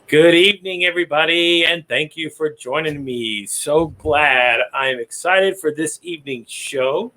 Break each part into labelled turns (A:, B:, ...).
A: Good evening, everybody, and thank you for joining me. So glad I'm excited for this evening's show.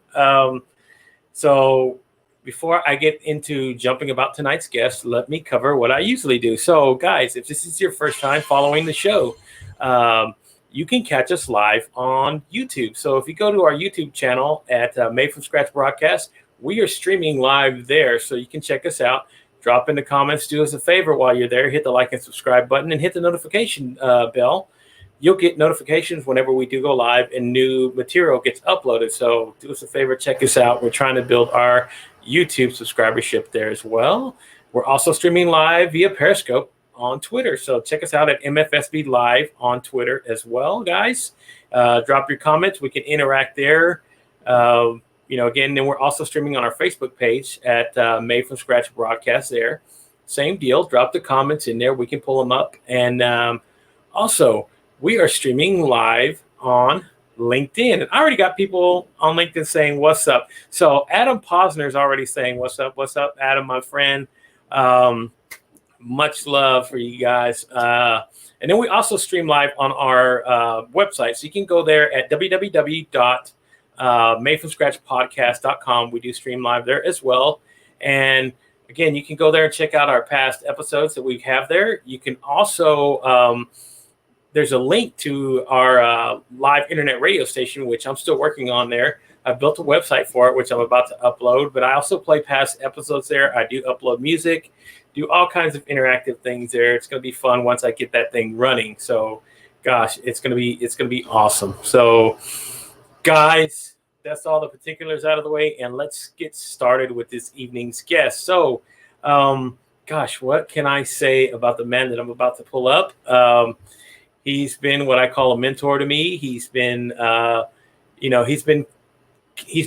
A: So, before I get into jumping about tonight's guest, let me cover what I usually do. So, guys, if this is your first time following the show, um, you can catch us live on YouTube. So, if you go to our YouTube channel at Made from Scratch Broadcast, we are streaming live there. So, you can check us out. Drop in the comments. Do us a favor while you're there. Hit the like and subscribe button and hit the notification bell. You'll get notifications whenever we do go live and new material gets uploaded. So do us a favor, check us out. We're trying to build our YouTube subscribership there as well. We're also streaming live via Periscope on Twitter. So check us out at MFSB Live on Twitter as well, guys. Drop your comments. We can interact there. Again, then we're also streaming on our Facebook page at Made from Scratch Broadcast there. Same deal. Drop the comments in there. We can pull them up. And also, we are streaming live on LinkedIn. And I already got people on LinkedIn saying, what's up? So Adam Posner is already saying, what's up? What's up, Adam, my friend? Much love for you guys. And then we also stream live on our website. So you can go there at www.madefromscratchpodcast.com. We do stream live there as well. And again, you can go there and check out our past episodes that we have there. You can also, there's a link to our live internet radio station, which I'm still working on there. I've built a website for it, which I'm about to upload, but I also play past episodes there. I do upload music, do all kinds of interactive things there. It's going to be fun once I get that thing running. So, gosh, it's going to be awesome. So, guys, that's all the particulars out of the way, and let's get started with this evening's guest. So, gosh, what can I say about the man that I'm about to pull up? He's been what I call a mentor to me. He's been, he's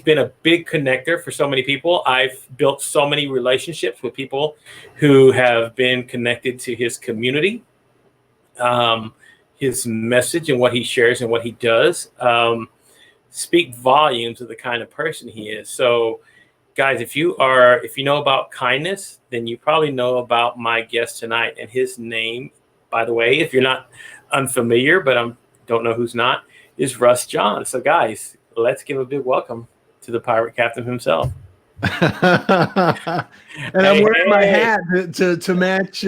A: been a big connector for so many people. I've built so many relationships with people who have been connected to his community, his message and what he shares and what he does. Speak volumes of the kind of person he is. So, guys, if you know about kindness, then you probably know about my guest tonight. And his name, by the way, if you're not unfamiliar, but I don't know who's not, is Russ John. So, guys, let's give a big welcome to the pirate captain himself.
B: And I'm wearing my hat to match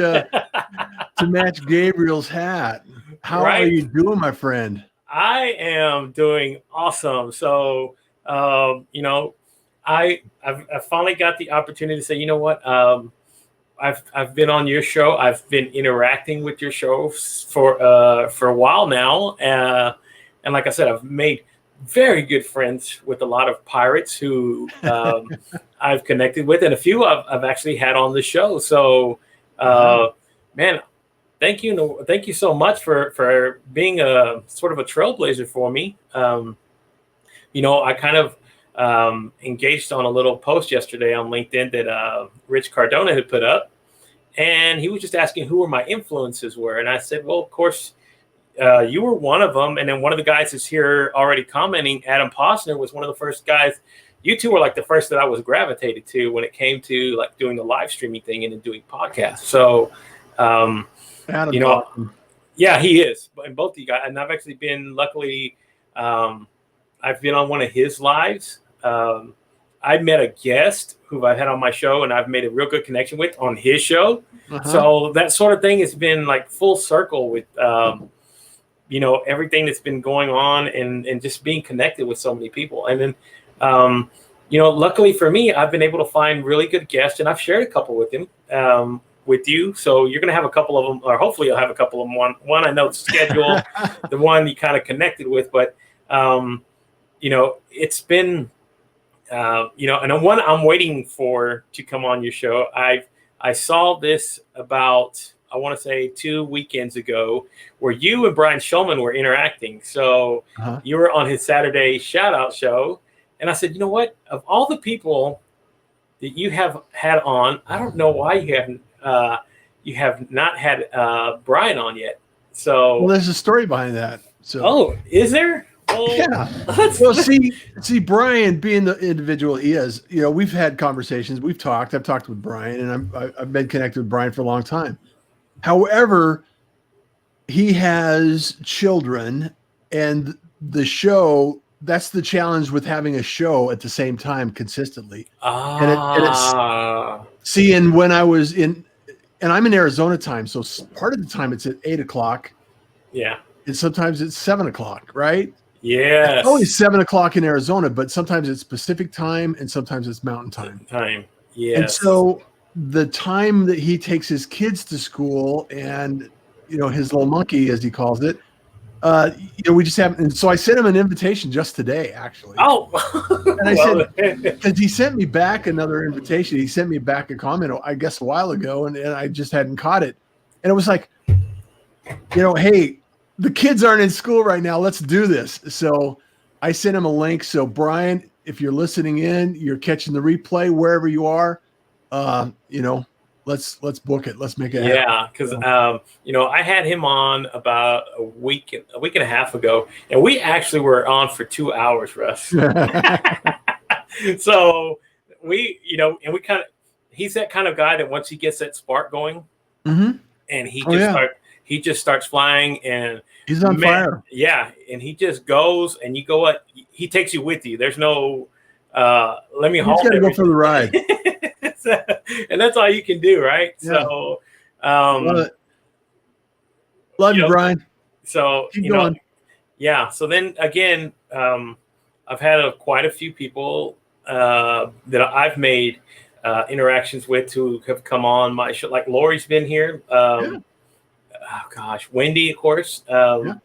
B: Gabriel's hat. How are you doing, my friend?
A: I am doing awesome. So, I've finally got the opportunity to say, you know what? I've been on your show. I've been interacting with your show for a while now. And like I said, I've made very good friends with a lot of pirates who I've connected with, and a few I've actually had on the show. So, man, thank you so much for being a sort of a trailblazer for me. I kind of engaged on a little post yesterday on LinkedIn that Rich Cardona had put up, and he was just asking who my influences were, and I said, well, of course, you were one of them, and then one of the guys that's here already commenting, Adam Posner, was one of the first guys. You two were like the first that I was gravitated to when it came to like doing the live streaming thing and then doing podcasts. So, yeah, he is. And both of you guys, and I've actually been luckily, I've been on one of his lives. I met a guest who I had on my show, and I've made a real good connection with on his show. So that sort of thing has been like full circle with, everything that's been going on and just being connected with so many people. And then, luckily for me, I've been able to find really good guests, and I've shared a couple with him, with you. So you're going to have a couple of them, or hopefully you'll have a couple of them. One I know the schedule, the one you kind of connected with, but, it's been, and the one I'm waiting for to come on your show. I saw this about, I want to say 2 weekends ago, where you and Brian Shulman were interacting. So you were on his Saturday shout out show. And I said, you know what, of all the people that you have had on, I don't know why you have not had Brian on yet. So,
B: well, there's a story behind that. So,
A: is there?
B: Well, yeah. Well, see, Brian, being the individual he is, we've had conversations, we've talked. I've talked with Brian, and I've been connected with Brian for a long time. However, he has children, and the show, that's the challenge with having a show at the same time consistently. And it's seeing when I was in, and I'm in Arizona time, so part of the time it's at 8:00.
A: Yeah.
B: And sometimes it's 7:00, right?
A: Yes.
B: It's always 7:00 in Arizona, but sometimes it's Pacific time and sometimes it's Mountain time.
A: Yes.
B: And so the time that he takes his kids to school and, his little monkey, as he calls it, we just haven't. And so I sent him an invitation just today, actually.
A: Oh,
B: and I said, because he sent me back another invitation. He sent me back a comment, I guess, a while ago, and I just hadn't caught it. And it was like, hey, the kids aren't in school right now. Let's do this. So I sent him a link. So Brian, if you're listening in, you're catching the replay wherever you are, let's book it. Let's make it happen.
A: Yeah, because I had him on about a week and a half ago, and we actually were on for 2 hours, Russ. So he's that kind of guy that once he gets that spark going, and he just starts flying, and
B: he's on fire.
A: Yeah, and he just goes, and you go what he takes you with you. There's no let me halt.
B: He's got to go for the ride.
A: And that's all you can do, right?
B: Yeah.
A: So
B: love you, Brian.
A: So
B: keep going.
A: So then again, I've had quite a few people that I've made interactions with who have come on my show. Like Lori's been here. Oh gosh, Wendy, of course. And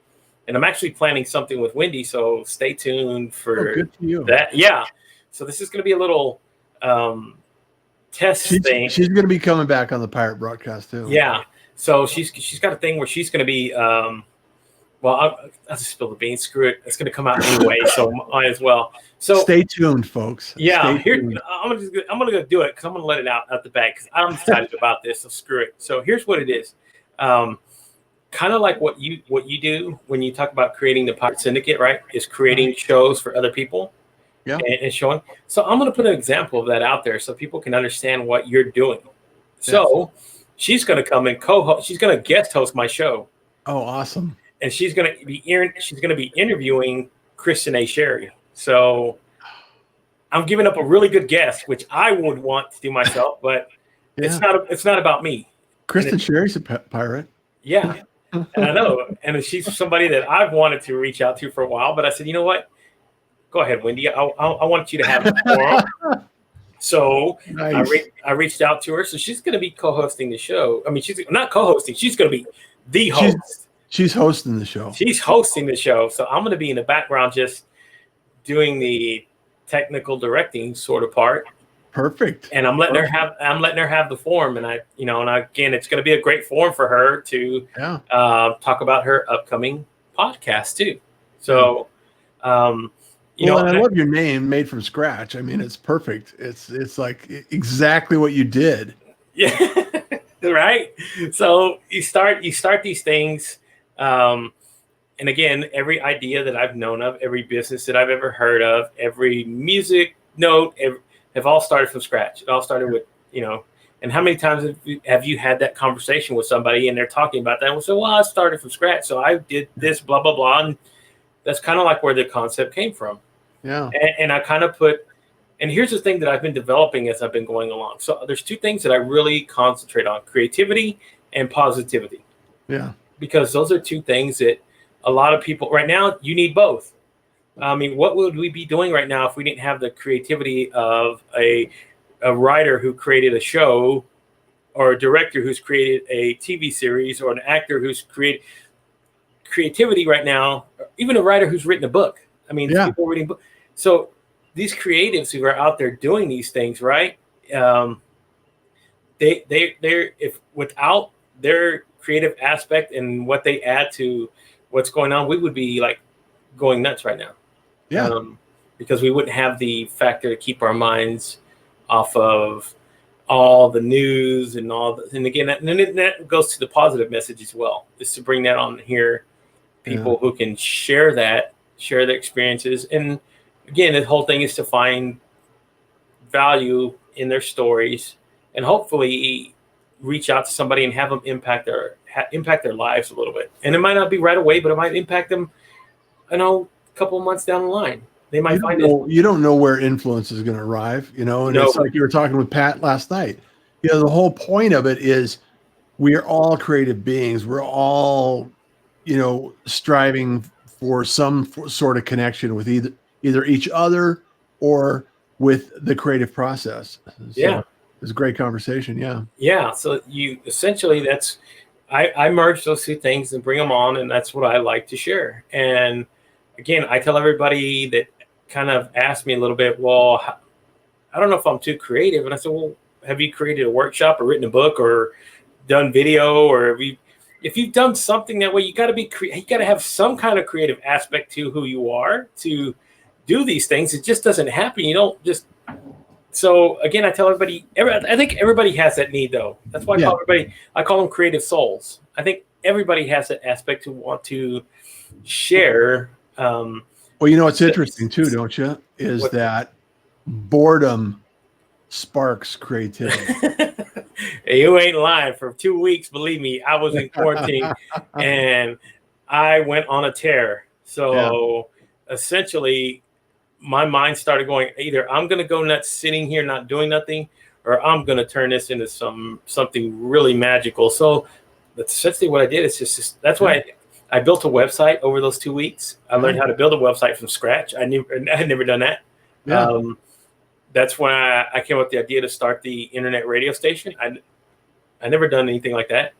A: I'm actually planning something with Wendy, so stay tuned for
B: good for you.
A: that. Yeah. So this is going to be a little test thing.
B: She's going to be coming back on the Pirate Broadcast too.
A: Yeah. So she's got a thing where she's going to be. I'll just spill the beans. Screw it. It's going to come out anyway, so might as well. So
B: stay tuned, folks.
A: Yeah. I'm gonna go do it because I'm gonna let it out the bag because I'm excited about this. So screw it. So here's what it is. Kind of like what you do when you talk about creating the Pirate Syndicate, right? Is creating shows for other people.
B: Yeah.
A: And showing. So I'm going to put an example of that out there so people can understand what you're doing. So she's going to come and co-host. She's going to guest host my show.
B: Oh, awesome.
A: And she's going to be interviewing Kristen A. Sherry. So I'm giving up a really good guest, which I would want to do myself, but it's not about me.
B: Kristen Sherry's a pirate.
A: Yeah. And I know. And she's somebody that I've wanted to reach out to for a while, but I said, you know what? Go ahead, Wendy. I want you to have it tomorrow. So nice. I reached out to her. So she's going to be co-hosting the show. I mean, she's not co-hosting. She's going to be the host.
B: She's hosting the show.
A: She's hosting the show. So I'm going to be in the background just doing the technical directing sort of part.
B: Perfect.
A: And I'm letting her have the forum. And again, it's going to be a great forum for her to talk about her upcoming podcast too. So,
B: and I love your name, Made from Scratch. I mean, it's perfect. It's like exactly what you did.
A: Yeah, right. So you start these things, and again, every idea that I've known of, every business that I've ever heard of, every music note, have all started from scratch. It all started with And how many times have you had that conversation with somebody and they're talking about that? And we'll say, well, I started from scratch, so I did this, blah blah blah, and that's kind of like where the concept came from.
B: Yeah.
A: And I kind of and here's the thing that I've been developing as I've been going along. So there's two things that I really concentrate on: creativity and positivity.
B: Yeah.
A: Because those are two things that a lot of people right now, you need both. I mean, what would we be doing right now if we didn't have the creativity of a writer who created a show, or a director who's created a TV series, or an actor who's created creativity right now, even a writer who's written a book. I mean, people reading books. So these creatives who are out there doing these things, right? They're if without their creative aspect and what they add to what's going on, we would be like going nuts right now.
B: Yeah.
A: Because we wouldn't have the factor to keep our minds off of all the news and all the, and again, that goes to the positive message as well, is to bring that on here, people who can share their experiences. And again, the whole thing is to find value in their stories and hopefully, reach out to somebody and have them impact their lives a little bit. And it might not be right away, but it might impact them, a couple of months down the line. They might
B: you don't know where influence is going to arrive, and it's like you were talking with Pat last night. The whole point of it is we are all creative beings. We're all, striving for some sort of connection with either each other or with the creative process. So it's a great conversation. Yeah.
A: Yeah. So you essentially I merge those two things and bring them on, and that's what I like to share. And again, I tell everybody that kind of ask me a little bit, well, I don't know if I'm too creative. And I said, well, have you created a workshop or written a book or done video, or if you've done something that way, you got to you got to have some kind of creative aspect to who you are to do these things. It just doesn't happen. You don't just. So again, I tell everybody. I think everybody has that need, though. That's why I call them creative souls. I think everybody has that aspect to want to share.
B: Well, it's interesting too, don't you? Is that boredom sparks creativity.
A: You ain't lying. For 2 weeks, believe me, I was in quarantine and I went on a tear. So essentially, my mind started going, either I'm going to go nuts sitting here not doing nothing, or I'm going to turn this into something really magical. So that's essentially what I did. It's just that's why I built a website over those 2 weeks. I learned how to build a website from scratch. I had never done that. Yeah. That's when I came up with the idea to start the internet radio station. I never done anything like that.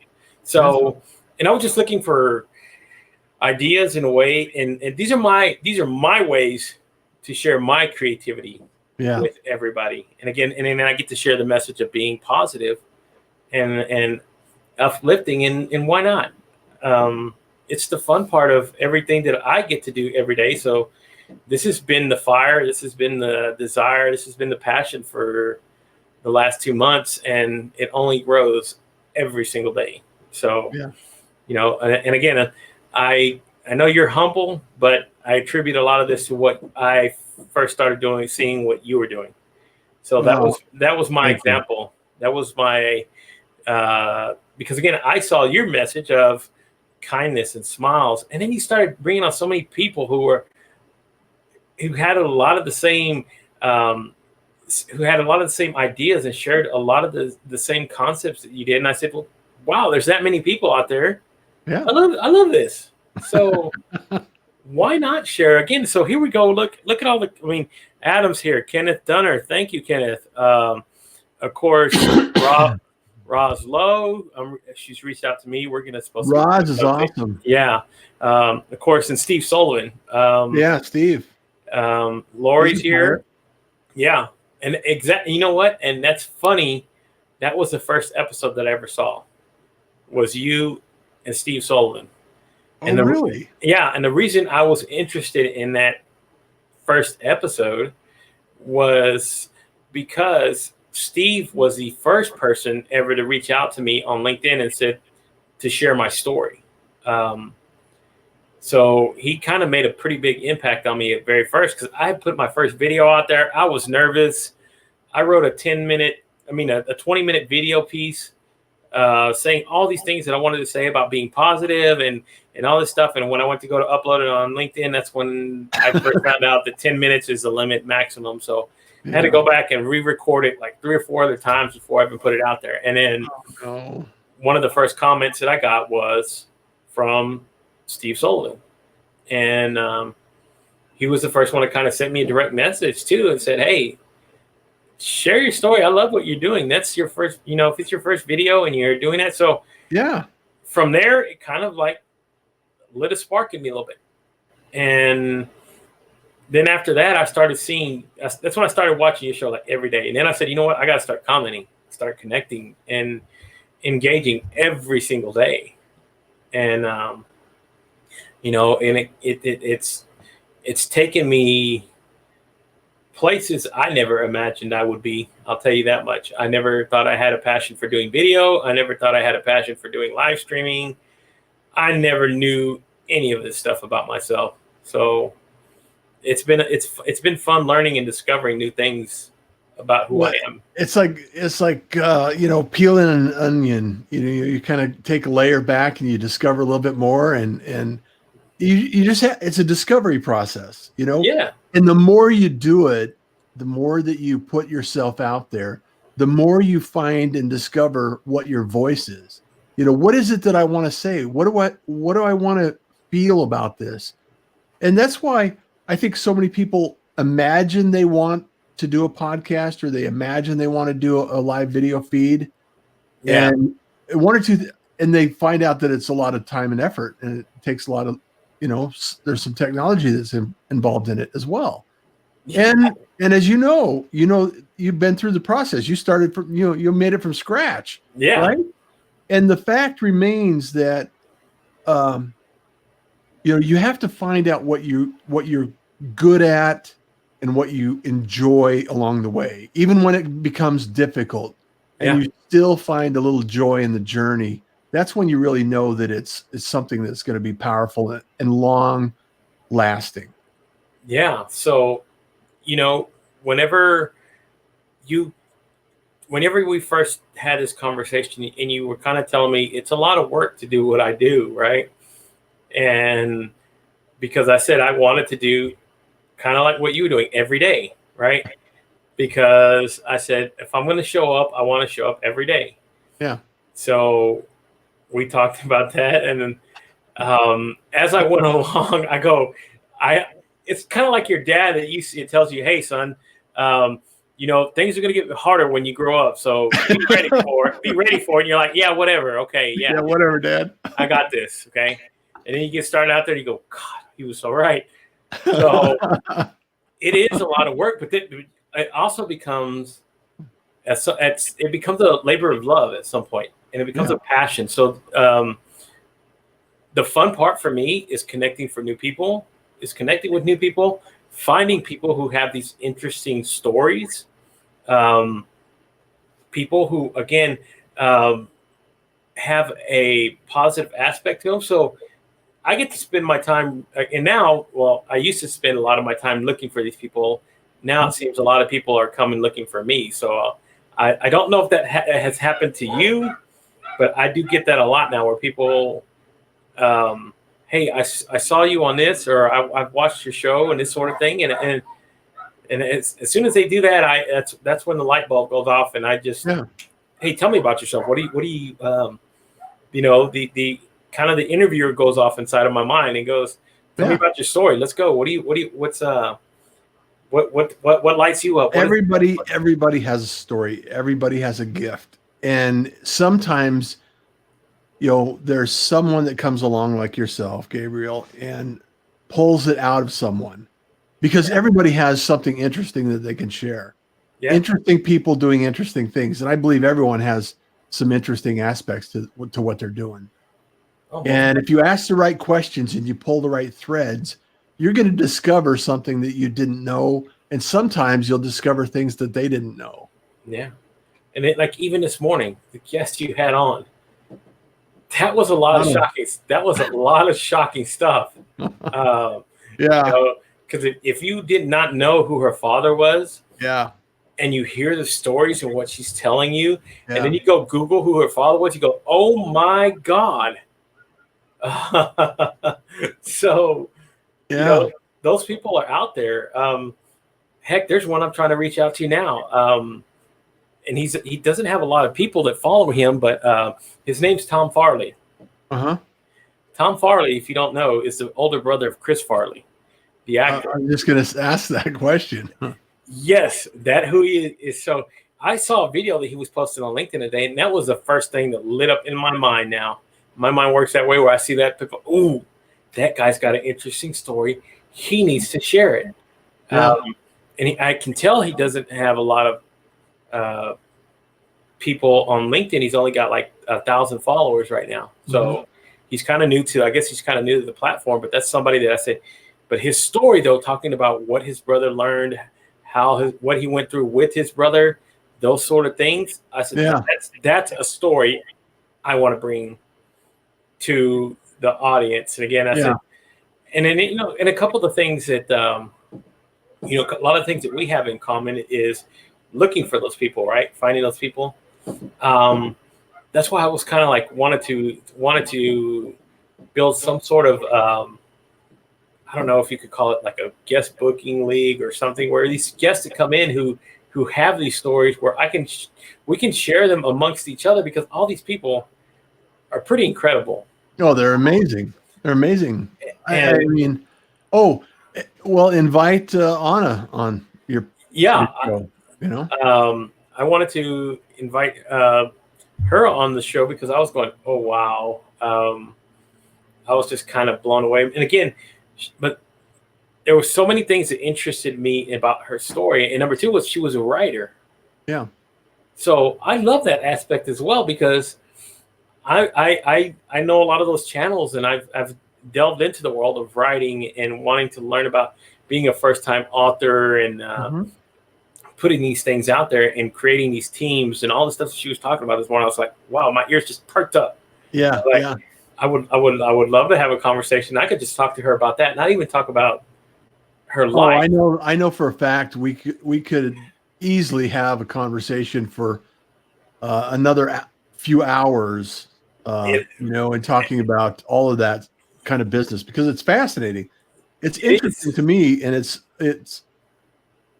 A: So, and I was just looking for ideas in a way, and these are my ways to share my creativity with everybody. And again, and then I get to share the message of being positive and uplifting, and why not? It's the fun part of everything that I get to do every day. So this has been the fire. This has been the desire. This has been the passion for the last 2 months, and it only grows every single day. So, and again, I know you're humble, but I attribute a lot of this to what I first started doing, seeing what you were doing. So that was my example. That was my because again, I saw your message of kindness and smiles, and then you started bringing on so many people who had a lot of the same ideas and shared a lot of the same concepts that you did. And I said, well, wow, there's that many people out there. Yeah, I love this. So why not share again? So here we go. Look at all Adam's here. Kenneth Dunner. Thank you, Kenneth. Of course, Roz Lowe. She's reached out to me. We're going to
B: Roz is awesome.
A: Yeah. Of course, and Steve Sullivan.
B: Steve.
A: Lori's here. Yeah. And you know what? And that's funny. That was the first episode that I ever saw, was you and Steve Sullivan. And
B: really?
A: Yeah. And the reason I was interested in that first episode was because Steve was the first person ever to reach out to me on LinkedIn and said to share my story. So he kind of made a pretty big impact on me at very first, because I put my first video out there. I was nervous. I wrote a 20-minute video piece saying all these things that I wanted to say about being positive and all this stuff. And when I went to go to upload it on LinkedIn, that's when I first found out that 10 minutes is the limit maximum. So I had to go back and re-record it like 3 or 4 other times before I even put it out there. And then one of the first comments that I got was from Steve Sullivan. And he was the first one to kind of send me a direct message too and said, hey, share your story. I love what you're doing. That's your first, if it's your first video and you're doing that. So from there, it kind of like lit a spark in me a little bit. And then after that, I started seeing, that's when I started watching your show like every day. And then I said, you know what? I got to start commenting, start connecting and engaging every single day. And, and it's taken me places I never imagined I would be. I'll tell you that much. I never thought I had a passion for doing video. I never thought I had a passion for doing live streaming. I never knew any of this stuff about myself. So it's been fun learning and discovering new things about who I am.
B: It's like peeling an onion. You kind of take a layer back and you discover a little bit more, and you just it's a discovery process,
A: Yeah.
B: And the more you do it, the more that you put yourself out there, the more you find and discover what your voice is. What is it that I want to say? What do I want to feel about this? And that's why I think so many people imagine they want to do a podcast, or they imagine they want to do a live video feed.
A: Yeah.
B: And one or two, and they find out that it's a lot of time and effort, and it takes a lot of, there's some technology that's involved in it as well.
A: Yeah.
B: And as you've been through the process. You started from, you made it from scratch.
A: Yeah.
B: Right. And the fact remains that, you have to find out what you're good at and what you enjoy along the way, even when it becomes difficult, and you still find a little joy in the journey. That's when you really know that it's something that's going to be powerful and long lasting.
A: Yeah. So, whenever we first had this conversation and you were kind of telling me it's a lot of work to do what I do, right? And because I said I wanted to do kind of like what you were doing every day, right? Because I said, if I'm going to show up, I want to show up every day.
B: Yeah.
A: So we talked about that. And then as I went along, it's kind of like your dad that it tells you, hey, son, things are going to get harder when you grow up. So be ready for it. Be ready for it. And you're like, yeah, whatever. Okay. Yeah.
B: Yeah, whatever, Dad.
A: I got this. Okay. And then you get started out there and you go, God, he was so right. So it is a lot of work, but it also becomes it becomes a labor of love at some point, and it becomes a passion. So the fun part for me is connecting with new people, finding people who have these interesting stories, people who again have a positive aspect to them. So I get to spend my time, and now, I used to spend a lot of my time looking for these people. Now it seems a lot of people are coming looking for me. So I don't know if that has happened to you, but I do get that a lot now, where people, hey, I saw you on this, or I've watched your show and this sort of thing, and as soon as they do that, that's when the light bulb goes off, and I just, hey, tell me about yourself. What do you the kind of the interviewer goes off inside of my mind and goes, tell me about your story. Let's go. What lights you up?
B: Everybody has a story. Everybody has a gift. And sometimes, there's someone that comes along like yourself, Gabriel, and pulls it out of someone, because everybody has something interesting that they can share. Yeah. Interesting people doing interesting things. And I believe everyone has some interesting aspects to what they're doing. Oh, and if you ask the right questions and you pull the right threads, you're going to discover something that you didn't know. And sometimes you'll discover things that they didn't know.
A: Yeah. And even this morning, the guest you had on, that was a lot of shocking stuff.
B: Yeah.
A: Because if you did not know who her father was, and you hear the stories and what she's telling you, and then you go Google who her father was, you go, oh my God. So, those people are out there. Heck, there's one I'm trying to reach out to now. And he doesn't have a lot of people that follow him, but his name's Tom Farley.
B: Uh-huh.
A: Tom Farley, if you don't know, is the older brother of Chris Farley, the actor.
B: I'm just going to ask that question.
A: Yes, that who he is. So I saw a video that he was posting on LinkedIn today, and that was the first thing that lit up in my mind now. My mind works that way, where I see that, people, ooh, that guy's got an interesting story. He needs to share it. Yeah. I can tell he doesn't have a lot of people on LinkedIn. He's only got like 1,000 followers right now. So he's kind of new to the platform, but that's somebody that I said, but his story though, talking about what his brother learned, what he went through with his brother, those sort of things. I said, that's a story I want to bring to the audience. And again, I said, and then, and a couple of the things that, a lot of things that we have in common is looking for those people, right? Finding those people. That's why I was kind of like wanted to build some sort of I don't know if you could call it like a guest booking league or something, where these guests that come in who have these stories, where we can share them amongst each other, because all these people are pretty incredible.
B: Oh, they're amazing. They're amazing. I
A: And
B: mean, oh, well, invite Anna on your
A: yeah,
B: show, you know?
A: I wanted to invite her on the show because I was going, oh wow, I was just kind of blown away. And again, but there were so many things that interested me about her story. And number two was she was a writer.
B: Yeah.
A: So I love that aspect as well, because I know a lot of those channels, and I've delved into the world of writing and wanting to learn about being a first time author and putting these things out there and creating these teams and all the stuff that she was talking about this morning. I was like, wow, my ears just perked up.
B: Yeah.
A: Like,
B: Yeah.
A: I would love to have a conversation. I could just talk to her about that, not even talk about her life.
B: I know for a fact we could easily have a conversation for another few hours, you know, and talking about all of that kind of business, because it's fascinating. It's interesting to me, and it's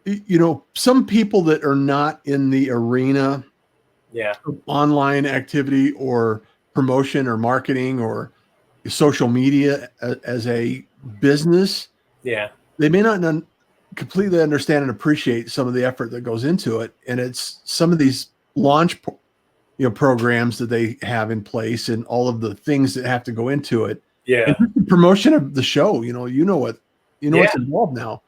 B: you know, some people that are not in the arena of online activity or promotion or marketing or social media as a business, they may not completely understand and appreciate some of the effort that goes into it. And it's some of these launch programs that they have in place and all of the things that have to go into it. And the promotion of the show, what's involved now.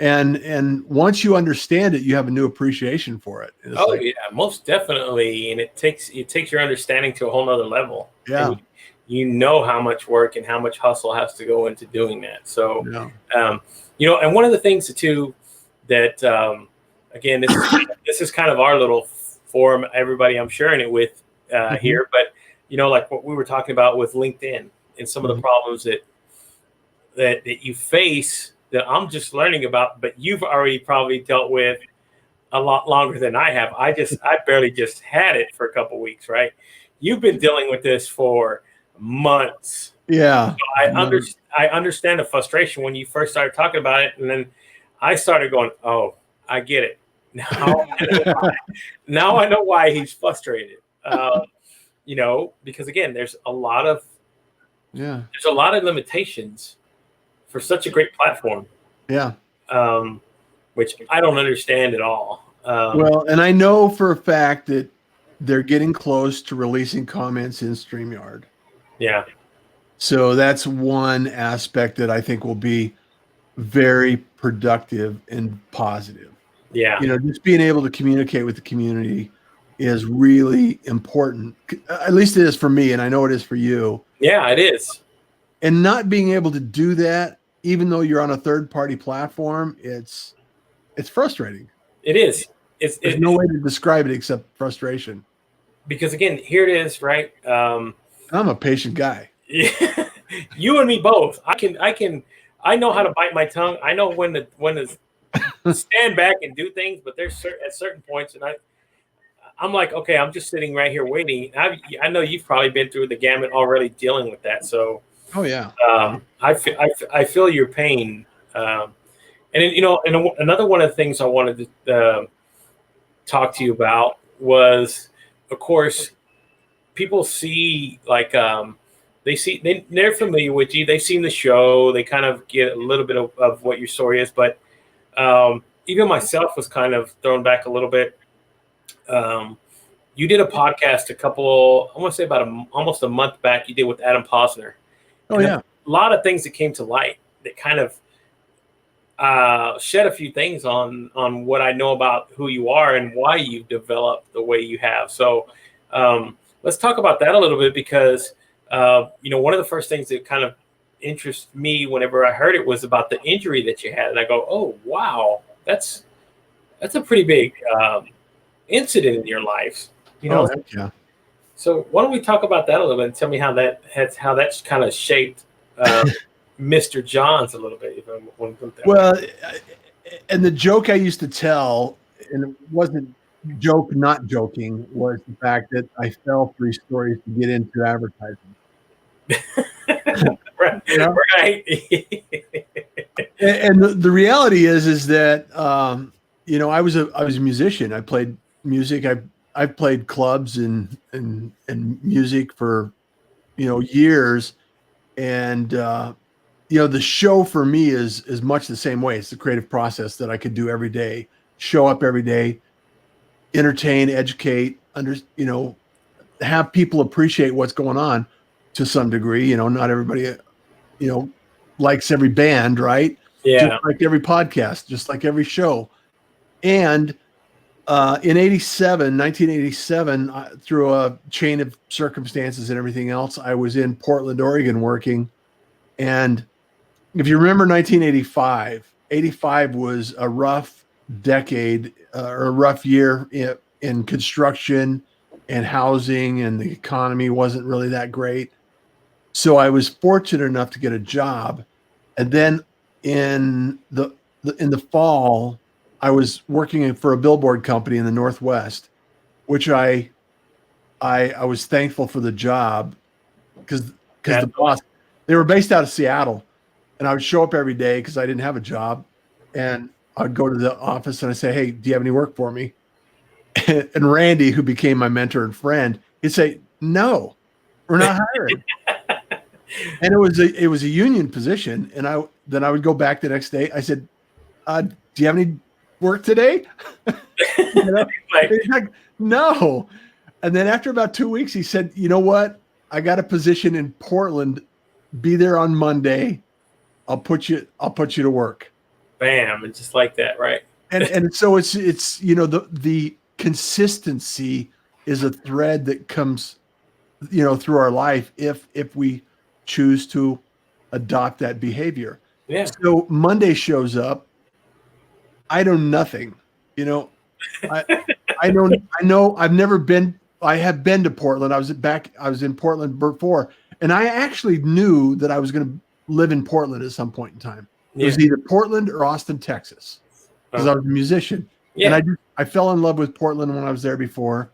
B: And once you understand it, you have a new appreciation for it.
A: Yeah, most definitely. And it takes your understanding to a whole nother level.
B: Yeah.
A: And you know how much work and how much hustle has to go into doing that. So, and one of the things too, that, again, this is kind of our little forum, everybody I'm sharing it with here, but like what we were talking about with LinkedIn and some of the problems that you face, that I'm just learning about, but you've already probably dealt with a lot longer than I have. I barely just had it for a couple of weeks, right? You've been dealing with this for months.
B: Yeah.
A: So I understand the frustration when you first started talking about it, and then I started going, oh, I get it. Now I know why he's frustrated. Because again, there's a lot of limitations for such a great platform.
B: Yeah.
A: Which I don't understand at all.
B: Well, and I know for a fact that they're getting close to releasing comments in StreamYard.
A: Yeah.
B: So that's one aspect that I think will be very productive and positive.
A: Yeah.
B: Just being able to communicate with the community is really important. At least it is for me, and I know it is for you.
A: Yeah, it is.
B: And not being able to do that, even though you're on a third-party platform, it's frustrating.
A: It is.
B: There's no way to describe it except frustration.
A: Because again, here it is, right?
B: I'm a patient guy.
A: Yeah, you and me both. I know how to bite my tongue. I know when to stand back and do things, but there's at certain points, and I'm like, okay, I'm just sitting right here waiting. I know you've probably been through the gamut already dealing with that. So,
B: oh yeah,
A: I feel your pain. And another one of the things I wanted to talk to you about was, of course, people see like they're familiar with you. They've seen the show. They kind of get a little bit of what your story is, but even myself was kind of thrown back a little bit. You did a podcast I want to say about almost a month back. You did with Adam Posner.
B: Oh yeah,
A: a lot of things that came to light that kind of shed a few things on what I know about who you are and why you've developed the way you have. So let's talk about that a little bit, because one of the first things that kind of interested me whenever I heard it was about the injury that you had, and I go, oh wow, that's a pretty big incident in your life.
B: Yeah.
A: So why don't we talk about that a little bit and tell me how that's kind of shaped Mr. Johns a little bit.
B: Well, and the joke I used to tell and it wasn't not joking, was the fact that I fell 3 stories to get into advertising.
A: Right.
B: You know?
A: Right.
B: And the reality is that I was a musician. I played music. I've played clubs and music for years, and the show for me is much the same way. It's the creative process that I could do every day. Show up every day, entertain, educate, have people appreciate what's going on to some degree. Not everybody likes every band, right?
A: Yeah.
B: Just like every podcast, just like every show. And in 1987, through a chain of circumstances and everything else, I was in Portland, Oregon working. And if you remember 1985, 85 was a rough decade or a rough year in construction and housing, and the economy wasn't really that great. So I was fortunate enough to get a job. And then in the fall, I was working for a billboard company in the Northwest, which I was thankful for the job because the boss, they were based out of Seattle, and I would show up every day because I didn't have a job, and I'd go to the office and I'd say, "Hey, do you have any work for me?" And Randy, who became my mentor and friend, he'd say, "No, we're not hiring." And it was a union position, and I would go back the next day. I said, "Do you have any work today?" He's like, "No." And then after about 2 weeks, he said, "You know what? I got a position in Portland. Be there on Monday. I'll put you to work."
A: Bam, and just like that, right?
B: And so it's the consistency is a thread that comes through our life if we choose to adopt that behavior.
A: Yeah.
B: So Monday shows up. I know nothing. I know I've never been. I have been to Portland. I was in Portland before, and I actually knew that I was going to live in Portland at some point in time. It was either Portland or Austin, Texas, because I was a musician.
A: Yeah.
B: And I fell in love with Portland when I was there before,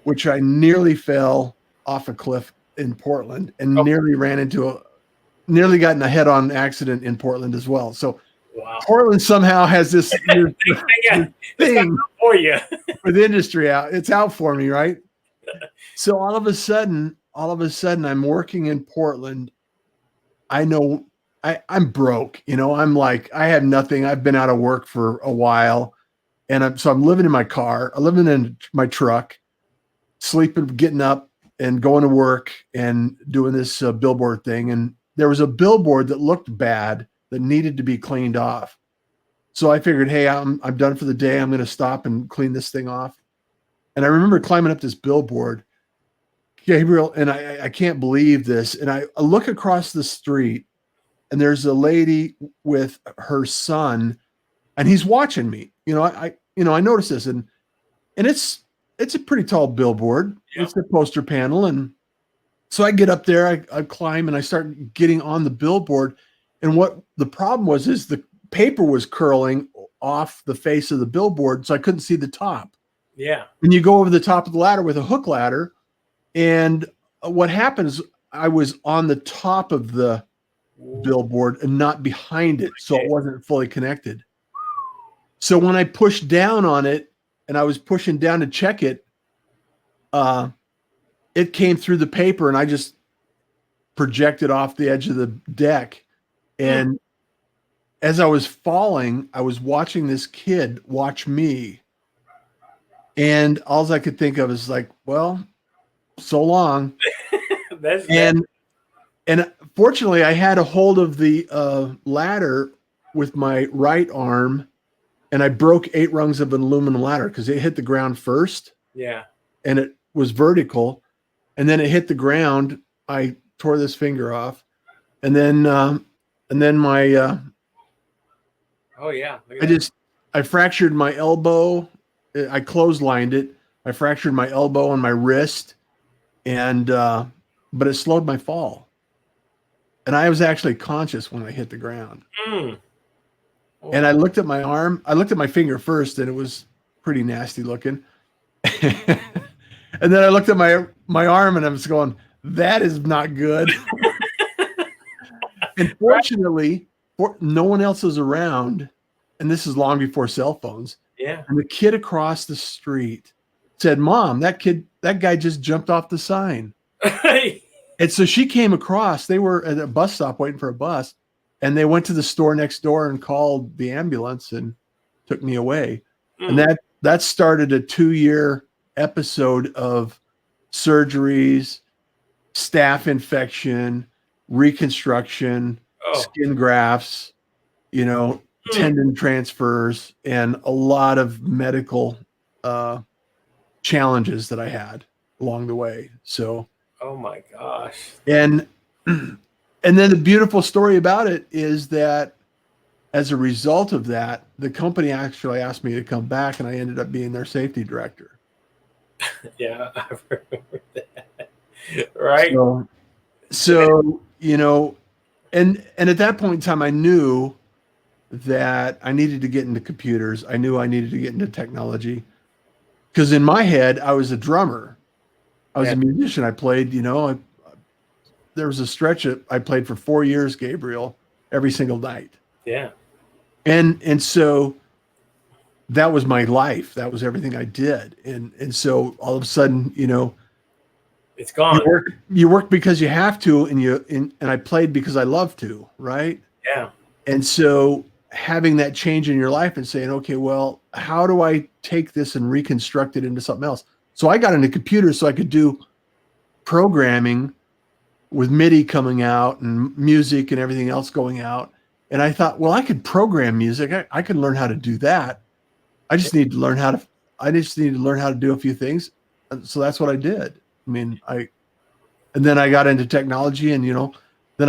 B: which I nearly fell off a cliff in Portland and nearly got in a head-on accident in Portland as well. So
A: wow.
B: Portland somehow has this thing
A: for you.
B: for the industry out. It's out for me, right? So all of a sudden, I'm working in Portland. I know I'm broke. I'm like, I have nothing. I've been out of work for a while. And I'm living in my car. I'm living in my truck, sleeping, getting up and going to work and doing this billboard thing. And there was a billboard that looked bad that needed to be cleaned off. So I figured, hey, I'm done for the day. I'm going to stop and clean this thing off. And I remember climbing up this billboard, Gabriel, and I can't believe this. And I look across the street, and there's a lady with her son, and he's watching me. I noticed this, and it's a pretty tall billboard. Yep. It's a poster panel, and so I get up there, I climb, and I start getting on the billboard. And what the problem was is the paper was curling off the face of the billboard, so I couldn't see the top.
A: Yeah.
B: And you go over the top of the ladder with a hook ladder, and what happens, I was on the top of the billboard and not behind it, so it wasn't fully connected. So when I pushed down on it, and I was pushing down to check it, it came through the paper, and I just projected off the edge of the deck. And as I was falling, I was watching this kid watch me. And all I could think of is like, well, so long. And fortunately, I had a hold of the ladder with my right arm, and I broke 8 rungs of an aluminum ladder because it hit the ground first.
A: Yeah.
B: And it was vertical. And then it hit the ground. I tore this finger off. And then my
A: oh yeah.
B: I fractured my elbow. I clotheslined it. I fractured my elbow and my wrist, and but it slowed my fall. And I was actually conscious when I hit the ground. And I looked at my arm. I looked at my finger first, and it was pretty nasty looking. And then I looked at my arm, and I was going, "That is not good." And fortunately, no one else was around, and this is long before cell phones.
A: Yeah.
B: And the kid across the street said, "Mom, that guy just jumped off the sign." And so she came across. They were at a bus stop waiting for a bus, and they went to the store next door and called the ambulance and took me away. And that started a 2-year episode of surgeries, staph infection, reconstruction, skin grafts, tendon transfers, and a lot of medical challenges that I had along the way. So,
A: oh my gosh.
B: And then the beautiful story about it is that as a result of that, the company actually asked me to come back, and I ended up being their safety director.
A: Yeah, I remember that. Right.
B: So and at that point in time, I knew that I needed to get into computers. I knew I needed to get into technology, because in my head, I was a drummer. I was a musician. I played, there was a stretch that I played for 4 years, Gabriel, every single night.
A: Yeah.
B: And so that was my life. That was everything I did. And so all of a sudden,
A: it's gone.
B: You work because you have to, and I played because I love to, right?
A: Yeah.
B: And so having that change in your life and saying, okay, well, how do I take this and reconstruct it into something else? So I got into computers so I could do programming with MIDI coming out and music and everything else going out. And I thought, well, I could program music. I could learn how to do that. I just need to learn how to do a few things. And so that's what I did. I mean, and then I got into technology, and, then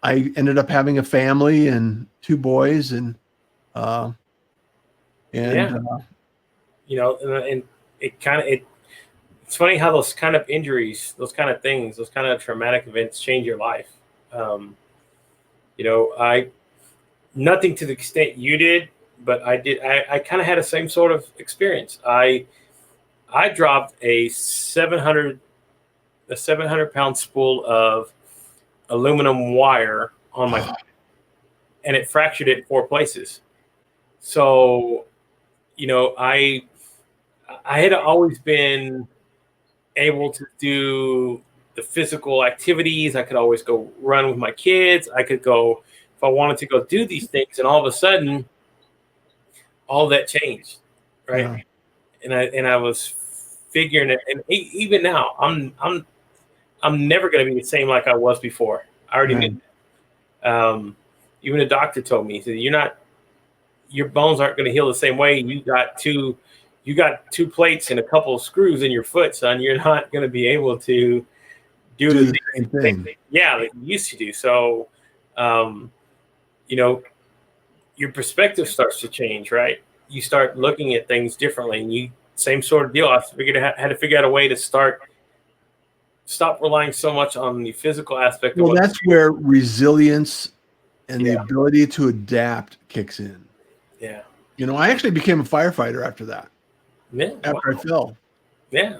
B: I ended up having a family and 2 boys, and
A: and it's funny how those kind of injuries, those kind of things, those kind of traumatic events change your life. Nothing to the extent you did, but I did. I kind of had the same sort of experience. I dropped a 700-pound spool of aluminum wire on my foot, and it fractured it in 4 places. So, I had always been able to do the physical activities. I could always go run with my kids. I could go if I wanted to go do these things, and all of a sudden, all that changed, right? Yeah. And I was figuring it, and even now, I'm never going to be the same like I was before. I already knew that. Even a doctor told me, he said, your bones aren't going to heal the same way. You got two plates and a couple of screws in your foot, son. You're not going to be able to do the same thing. Yeah, that you used to do. So, your perspective starts to change, right? You start looking at things differently, and same sort of deal. I had to figure out a way to stop relying so much on the physical aspect.
B: Well, that's where resilience and the ability to adapt kicks in.
A: Yeah.
B: I actually became a firefighter after that.
A: Yeah.
B: After I fell.
A: Yeah.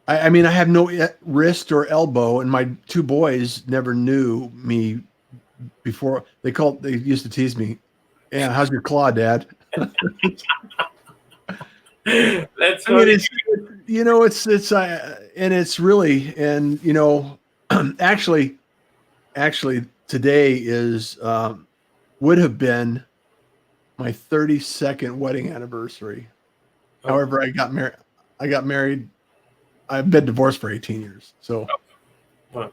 B: I mean, I have no wrist or elbow, and my 2 boys never knew me before. They used to tease me, "Yeah, how's your claw, Dad?"
A: That's
B: funny. And it's really, and actually today is would have been my 32nd wedding anniversary. Oh. However, I got married. I've been divorced for 18 years. So
A: well,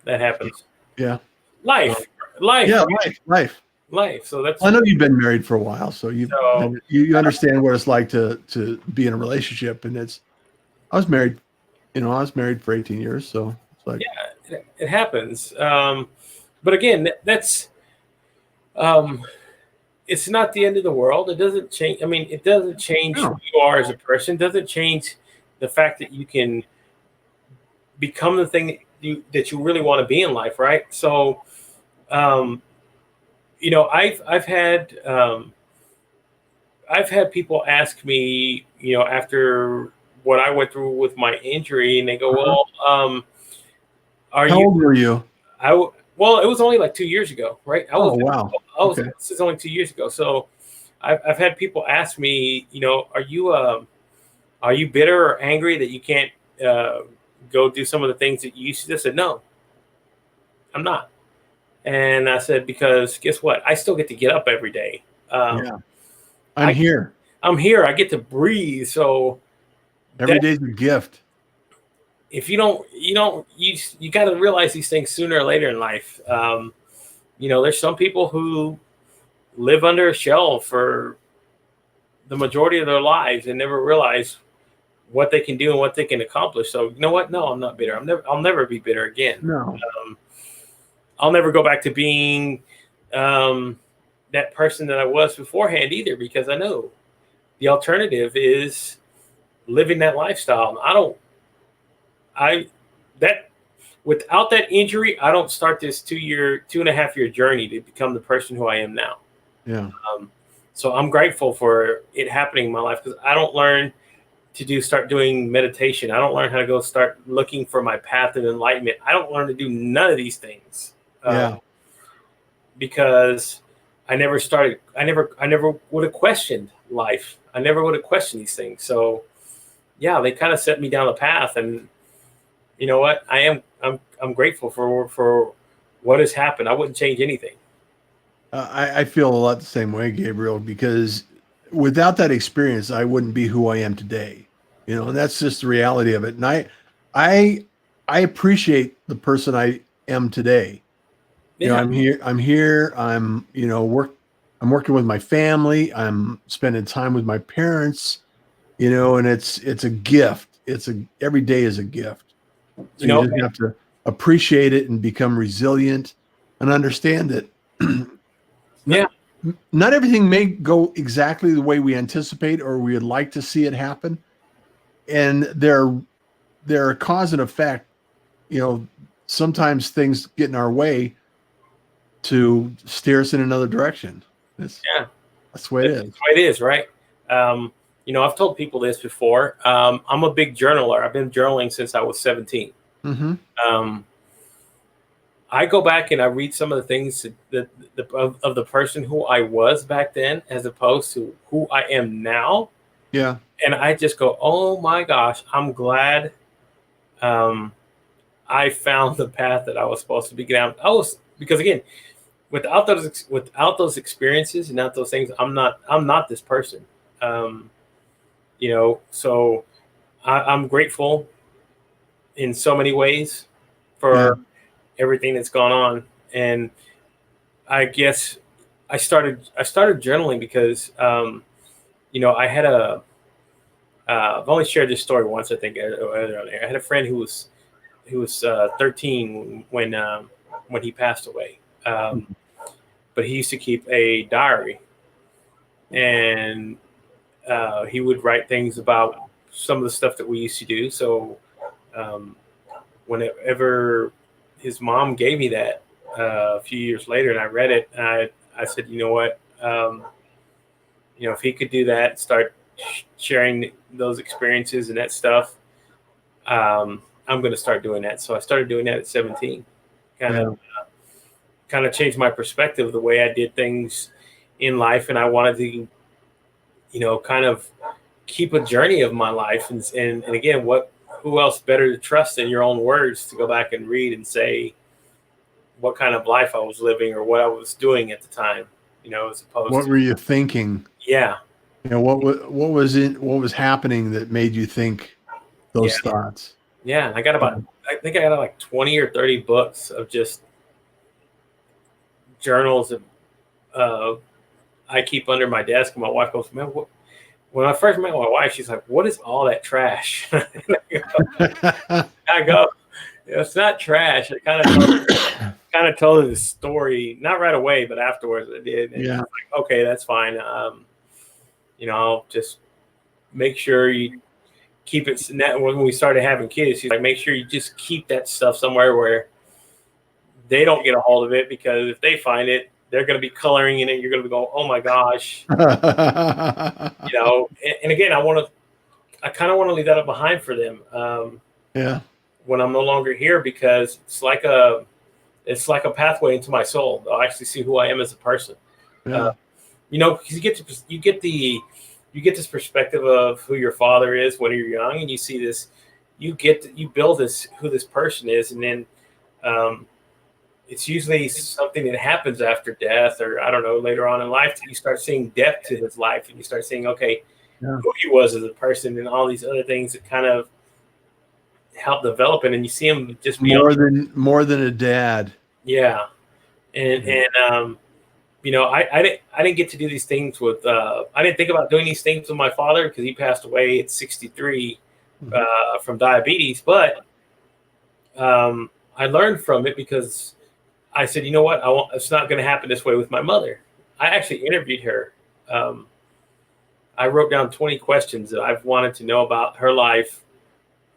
A: that happens.
B: Yeah.
A: Life.
B: Yeah, life.
A: So that's.
B: I know you've been married for a while, so you understand what it's like to be in a relationship. And I was married for 18 years, so it's like.
A: Yeah, it happens. But again, that's. It's not the end of the world. It doesn't change. I mean, it doesn't change who you are as a person. It doesn't change the fact that you can become the thing that you really want to be in life, right? So, I've had people ask me, after what I went through with my injury, and they go,
B: Uh-huh.
A: "Well, are
B: How
A: you?"
B: old were you?
A: Well, it was only like 2 years ago, right?
B: Oh, wow. Okay.
A: This is only 2 years ago. So I've had people ask me, are you bitter or angry that you can't uh, go do some of the things that you used to do? I said, no, I'm not. And I said, because guess what? I still get to get up every day. Um,
B: Yeah. I'm
A: I,
B: here.
A: I'm here. I get to breathe. So
B: Every
A: that
B: day's a gift.
A: if you got to realize these things sooner or later in life. There's some people who live under a shell for the majority of their lives and never realize what they can do and what they can accomplish. So you know what? No, I'm not bitter. I'll never be bitter again.
B: No.
A: Um, I'll never go back to being that person that I was beforehand either, because I know the alternative is living that lifestyle. I that without that injury, I don't start this 2.5 year journey to become the person who I am now.
B: Yeah.
A: So I'm grateful for it happening in my life, because I don't learn to start doing meditation. I don't learn how to go start looking for my path of enlightenment. I don't learn to do none of these things.
B: Yeah.
A: Because I never would have questioned life. I never would have questioned these things. So yeah, they kind of set me down the path, and you know what? I'm grateful for what has happened. I wouldn't change anything.
B: I feel a lot the same way, Gabriel, because without that experience, I wouldn't be who I am today. And that's just the reality of it. And I, I appreciate the person I am today.
A: Yeah.
B: I'm here. I'm working with my family. I'm spending time with my parents, and it's a gift. Every day is a gift. So you just have to appreciate it and become resilient and understand that not everything may go exactly the way we anticipate or we would like to see it happen. And they're cause and effect. Sometimes things get in our way to steer us in another direction. That's the way it is.
A: That's the way it is, right? I've told people this before. I'm a big journaler. I've been journaling since I was 17.
B: Mm-hmm.
A: I go back and I read some of the things of the person who I was back then, as opposed to who I am now.
B: Yeah.
A: And I just go, oh my gosh, I'm glad I found the path that I was supposed to be down. Because again, without those experiences and not those things, I'm not this person. So I'm grateful in so many ways for everything that's gone on. And I guess I started journaling because I had I've only shared this story once, I think. I had a friend who was 13 when he passed away. But he used to keep a diary, and he would write things about some of the stuff that we used to do. So whenever his mom gave me that a few years later, and I read it, and I said, you know what, if he could do that, start sharing those experiences and that stuff, I'm going to start doing that. So I started doing that at 17. Kind of changed my perspective of the way I did things in life, and I wanted to, kind of keep a journey of my life, and again, who else better to trust than your own words to go back and read and say what kind of life I was living or what I was doing at the time, as opposed
B: what were you thinking?
A: Yeah.
B: What was happening that made you think those thoughts?
A: Yeah. I think I got like 20 or 30 books of just journals that I keep under my desk, and my wife goes, man, when I first met my wife, she's like, what is all that trash? I go, it's not trash. I kind of told her the story, not right away, but afterwards I did. And
B: yeah.
A: Like, okay, that's fine. I'll just make sure you keep it. When we started having kids, she's like, make sure you just keep that stuff somewhere where they don't get a hold of it, because if they find it, they're going to be coloring in it. You're going to be going, oh my gosh, And again, I kind of want to leave that up behind for them.
B: Yeah.
A: When I'm no longer here, because it's like a pathway into my soul. I'll actually see who I am as a person.
B: Yeah.
A: Because you get this perspective of who your father is when you're young, and you see this, you build who this person is, and then it's usually something that happens after death, or I don't know, later on in life, that you start seeing depth to his life, and you start seeing, okay, who he was as a person, and all these other things that kind of help develop it, and you see him just
B: more than a dad.
A: Yeah, and I didn't get to do these things with. I didn't think about doing these things with my father because he passed away at 63 from diabetes. But I learned from it because I said, you know what, it's not going to happen this way with my mother. I actually interviewed her. I wrote down 20 questions that I've wanted to know about her life,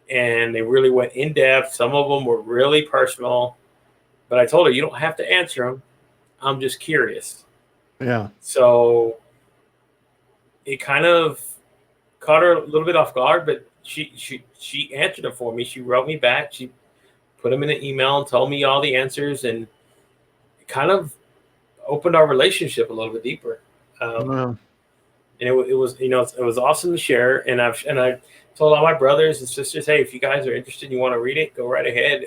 A: and they really went in depth. Some of them were really personal, but I told her, you don't have to answer them. I'm just curious.
B: Yeah.
A: So it kind of caught her a little bit off guard, but she answered them for me. She wrote me back. She put them in an email and told me all the answers, and it kind of opened our relationship a little bit deeper.
B: Wow.
A: And it was it was awesome to share. And I told all my brothers and sisters, hey, if you guys are interested, and you want to read it, go right ahead.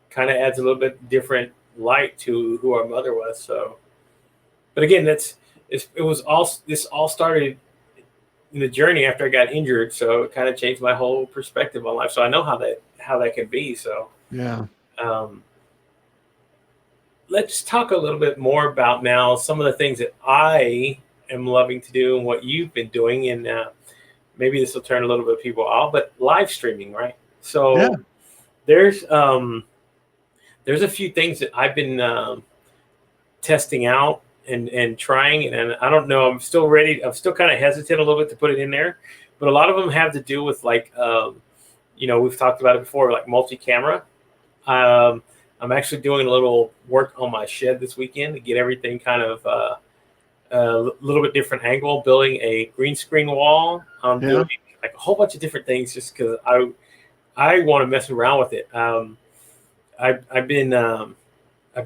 A: Kind of adds a little bit different light to who our mother was. So, but again, this all started in the journey after I got injured. So it kind of changed my whole perspective on life. So I know how that can be. So
B: yeah.
A: Let's talk a little bit more about now some of the things that I am loving to do and what you've been doing. And maybe this will turn a little bit of people off, but live streaming, right? So there's a few things that I've been testing out and trying, and I don't know. I'm still kind of hesitant a little bit to put it in there, but a lot of them have to do with like, we've talked about it before, like multi-camera. I'm actually doing a little work on my shed this weekend to get everything kind of a little bit different angle, building a green screen wall. Doing like a whole bunch of different things just because I want to mess around with it. I've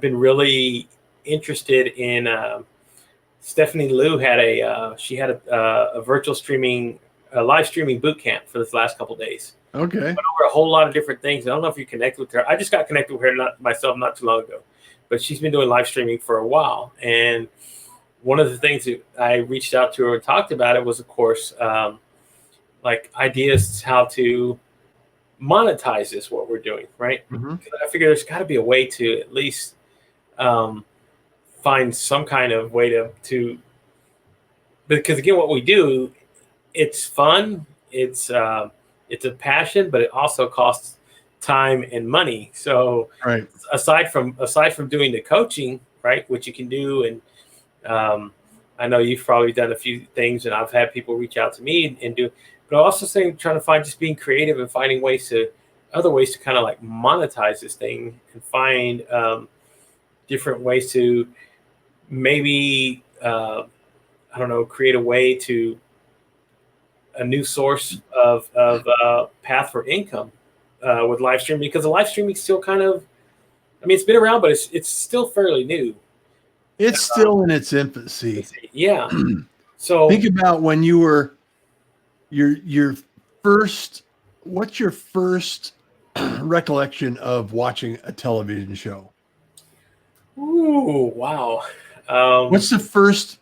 A: been really interested in Stephanie Liu had a virtual streaming, live streaming boot camp for this last couple of days.
B: Okay.
A: Went over a whole lot of different things. I don't know if you connected with her. I just got connected with her not too long ago, but she's been doing live streaming for a while. And one of the things that I reached out to her and talked about it was, of course, like ideas how to monetize this, what we're doing, right?
B: Mm-hmm.
A: I figure there's got to be a way to at least find some kind of way to because again, what we do, it's fun, it's a passion, but it also costs time and money. So
B: right.
A: aside from doing the coaching, right, which you can do, and I know you've probably done a few things, and I've had people reach out to me and do. But I'm also trying to find just being creative and finding other ways to kind of like monetize this thing and find different ways to maybe, I don't know, create a way to a new source of path for income with live streaming, because the live streaming is still kind of, I mean, it's been around, but it's still fairly new.
B: It's still in its infancy.
A: Yeah. So
B: think about when you were your first. What's your first recollection of watching a television show?
A: Ooh, wow.
B: What's the first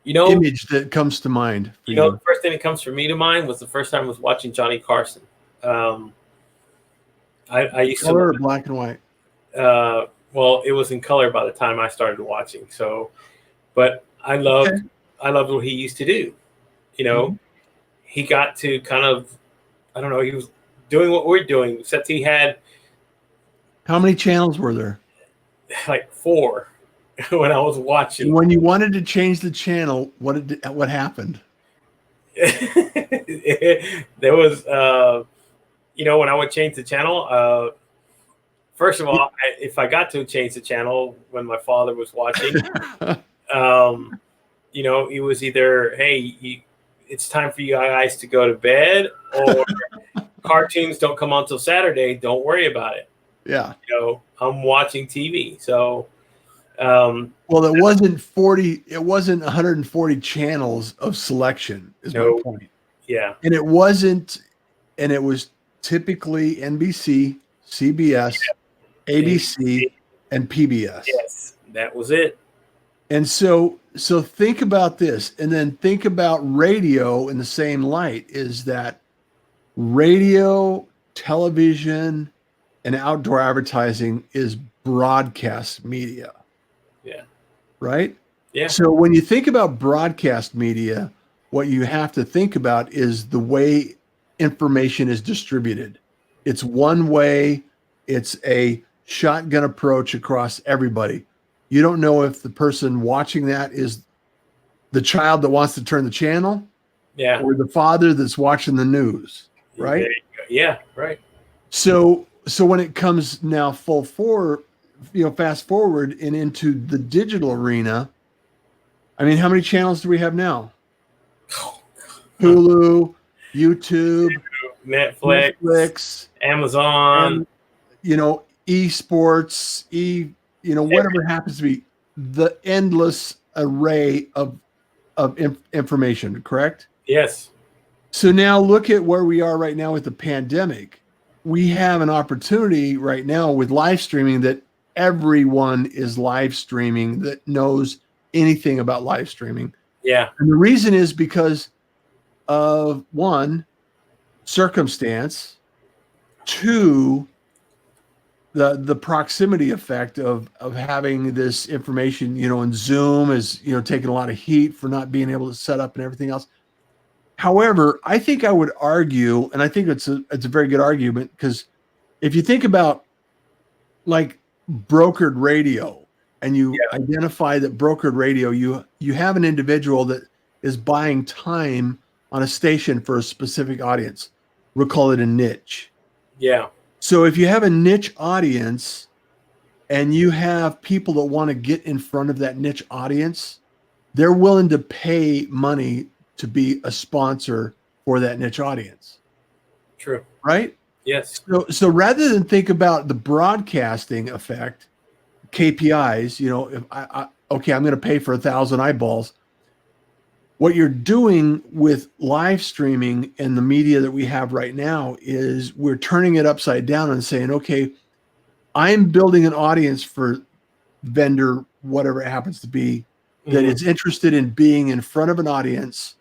B: image that comes to mind?
A: The first thing that comes for me to mind was the first time I was watching Johnny Carson. I used
B: color or black and white?
A: Well, it was in color by the time I started watching. So, but I loved what he used to do. Mm-hmm. He got to kind of, I don't know, he was doing what we're doing, except he had.
B: How many channels were there?
A: Like 4 when I was watching.
B: When you wanted to change the channel, what happened?
A: There was, when I would change the channel, first of all, if I got to change the channel when my father was watching, it was either, hey, it's time for you guys to go to bed, or cartoons don't come on till Saturday. Don't worry about it.
B: Yeah.
A: I'm watching TV. So,
B: well, it wasn't 40. It wasn't 140 channels of selection. Is my point.
A: Yeah.
B: And it wasn't. And it was typically NBC, CBS, ABC, and PBS.
A: Yes, that was it.
B: And so think about this, and then think about radio in the same light. Is that radio, television, and outdoor advertising is broadcast media?
A: Yeah.
B: Right?
A: Yeah.
B: So when you think about broadcast media, what you have to think about is the way information is distributed. It's one way. It's a shotgun approach across everybody. You don't know if the person watching that is the child that wants to turn the channel, or the father that's watching the news, right?
A: Yeah, right.
B: So when it comes now fast forward and into the digital arena, I mean, how many channels do we have now? Hulu, YouTube, Netflix,
A: Amazon,
B: esports, whatever happens to be, the endless array of information, correct?
A: Yes.
B: So now look at where we are right now with the pandemic. We have an opportunity right now with live streaming that everyone is live streaming that knows anything about live streaming.
A: Yeah.
B: And the reason is because of, one, circumstance, two, the proximity effect of having this information, and Zoom is, taking a lot of heat for not being able to set up and everything else. However, I think I would argue, and I think it's a very good argument, because if you think about like brokered radio, and you identify that brokered radio, you have an individual that is buying time on a station for a specific audience. We'll call it a niche.
A: Yeah.
B: So if you have a niche audience and you have people that want to get in front of that niche audience, they're willing to pay money to be a sponsor for that niche audience.
A: True.
B: Right?
A: Yes.
B: So rather than think about the broadcasting effect, KPIs, if I'm going to pay for 1,000 eyeballs. What you're doing with live streaming and the media that we have right now is we're turning it upside down and saying, okay, I'm building an audience for vendor, whatever it happens to be, that is interested in being in front of an audience,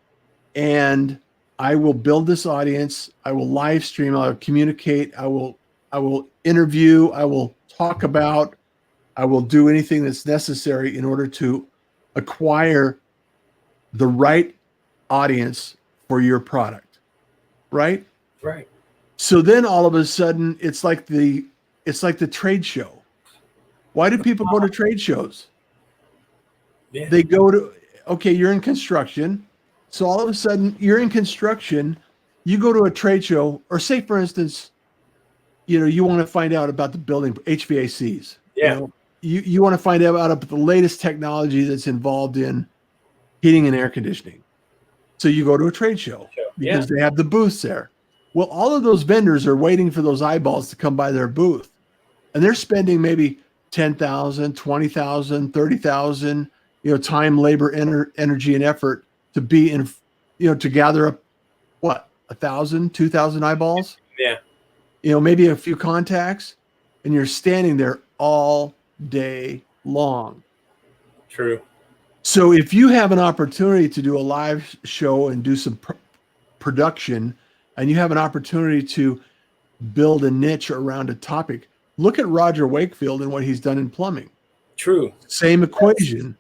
B: and I will build this audience. I will live stream. I'll communicate. I will interview. I will talk about. I will do anything that's necessary in order to acquire the right audience for your product, right?
A: Right.
B: So then all of a sudden, it's like the trade show. Why do people go to trade shows?
A: Yeah.
B: They go to, you're in construction. So all of a sudden you're in construction, you go to a trade show, or say, for instance, you want to find out about the building HVACs.
A: Yeah.
B: You want to find out about the latest technology that's involved in heating and air conditioning. So you go to a trade show because they have the booths there. Well, all of those vendors are waiting for those eyeballs to come by their booth, and they're spending maybe $10,000, $20,000, $30,000, time, labor, energy, and effort to be in, to gather up 1,000, 2,000 eyeballs.
A: Yeah.
B: Maybe a few contacts, and you're standing there all day long.
A: True.
B: So if you have an opportunity to do a live show and do some production, and you have an opportunity to build a niche around a topic, look at Roger Wakefield and what he's done in plumbing.
A: True.
B: Same equation.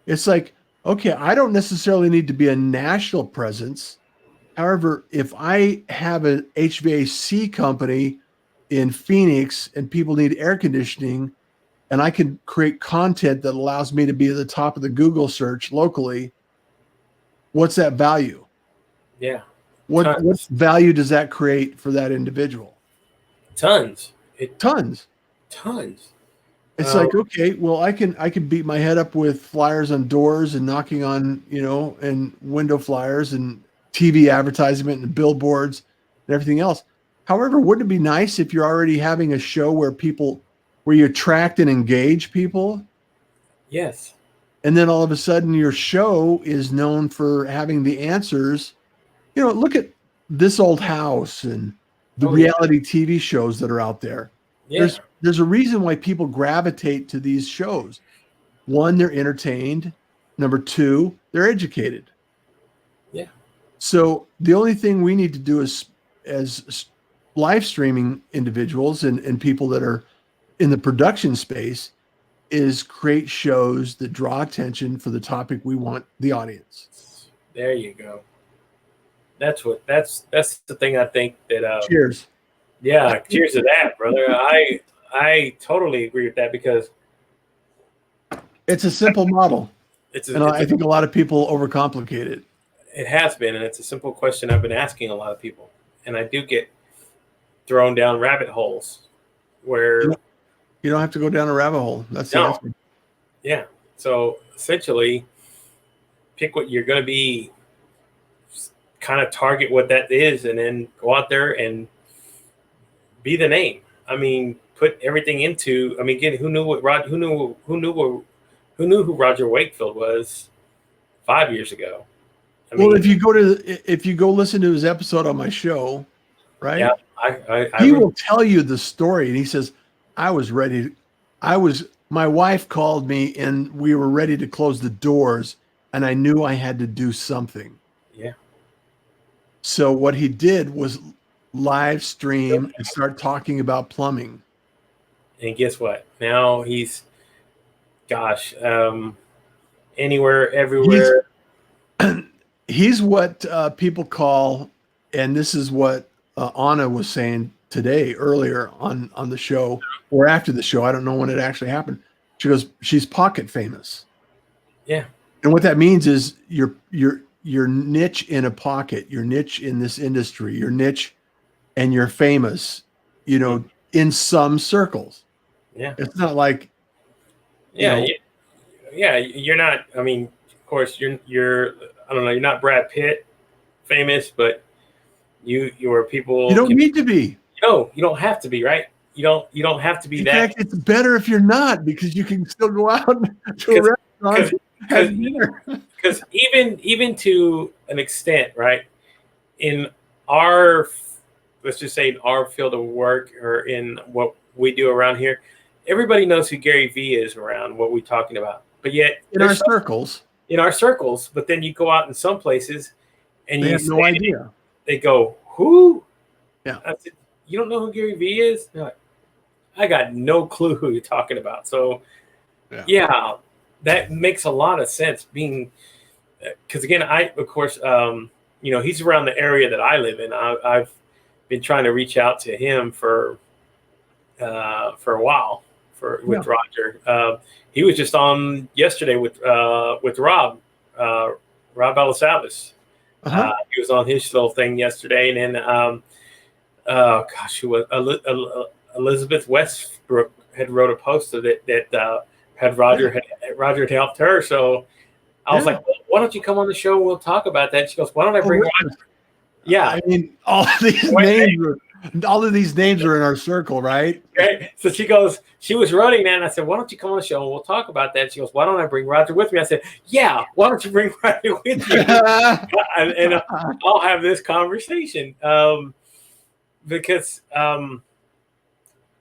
B: It's like, okay, I don't necessarily need to be a national presence. However, if I have an HVAC company in Phoenix and people need air conditioning, and I can create content that allows me to be at the top of the Google search locally, what's that value?
A: Yeah.
B: What value does that create for that individual?
A: Tons.
B: Tons.
A: Tons.
B: It's like, okay, well, I can beat my head up with flyers on doors and knocking on, and window flyers and TV advertisement and billboards and everything else. However, wouldn't it be nice if you're already having a show where you attract and engage people?
A: Yes.
B: And then all of a sudden your show is known for having the answers. Look at This Old House and the reality TV shows that are out there.
A: Yeah.
B: There's a reason why people gravitate to these shows. One, they're entertained. Number two, they're educated.
A: Yeah.
B: So the only thing we need to do as live streaming individuals and people that are in the production space is create shows that draw attention for the topic we want the audience.
A: There you go. That's the thing I think that.
B: Cheers.
A: Yeah, cheers to that, brother. I totally agree with that because
B: it's a simple model. I think a lot of people overcomplicate it.
A: It has been, and it's a simple question I've been asking a lot of people, and I do get thrown down rabbit holes where
B: you don't have to go down a rabbit hole. That's the answer.
A: Yeah. So essentially, pick what you're going to be, kind of target what that is, and then go out there and be the name. I mean, put everything into. I mean, again, who knew who Roger Wakefield was 5 years ago?
B: If you go listen to his episode on my show, right?
A: Yeah,
B: he will tell you the story, and he says, my wife called me, and we were ready to close the doors, and I knew I had to do something.
A: Yeah.
B: So what he did was live stream and start talking about plumbing.
A: And guess what? Now he's, anywhere, everywhere.
B: He's what people call, and this is what Anna was saying today earlier on the show or after the show. I don't know when it actually happened. She goes, she's pocket famous.
A: Yeah.
B: And what that means is your niche in a pocket, your niche in this industry, your niche, and you're famous, in some circles.
A: Yeah.
B: It's not like,
A: you're not, I mean, of course you're I don't know, you're not Brad Pitt famous, but you're people.
B: You don't need to be.
A: You don't have to be, right? You don't have to be that.
B: In fact, it's better if you're not, because you can still go out to a restaurant and have dinner.
A: Because even to an extent, right? In our, let's just say in our field of work or in what we do around here, everybody knows who Gary Vee is around what we're talking about. But yet
B: in our circles,
A: but then you go out in some places and
B: they have no idea.
A: They go, who?
B: Yeah.
A: I said, you don't know who Gary Vee is? They're like, I got no clue who you're talking about. So yeah, that makes a lot of sense being, because again, of course, he's around the area that I live in. I've been trying to reach out to him for a while with Roger. He was just on yesterday with Rob Elisavis. He was on his little thing yesterday, and then who was Elizabeth Westbrook had wrote a post of it that had Roger had helped her. So I was like, well, why don't you come on the show and we'll talk about that? She goes, why don't I bring Roger? Yeah,
B: I mean, all of these names are in our circle, right?
A: Okay. So she goes, she was running that, and I said, why don't you come on the show and we'll talk about that? She goes, why don't I bring Roger with me? I said, yeah, why don't you bring Roger with you? and I'll have this conversation. Because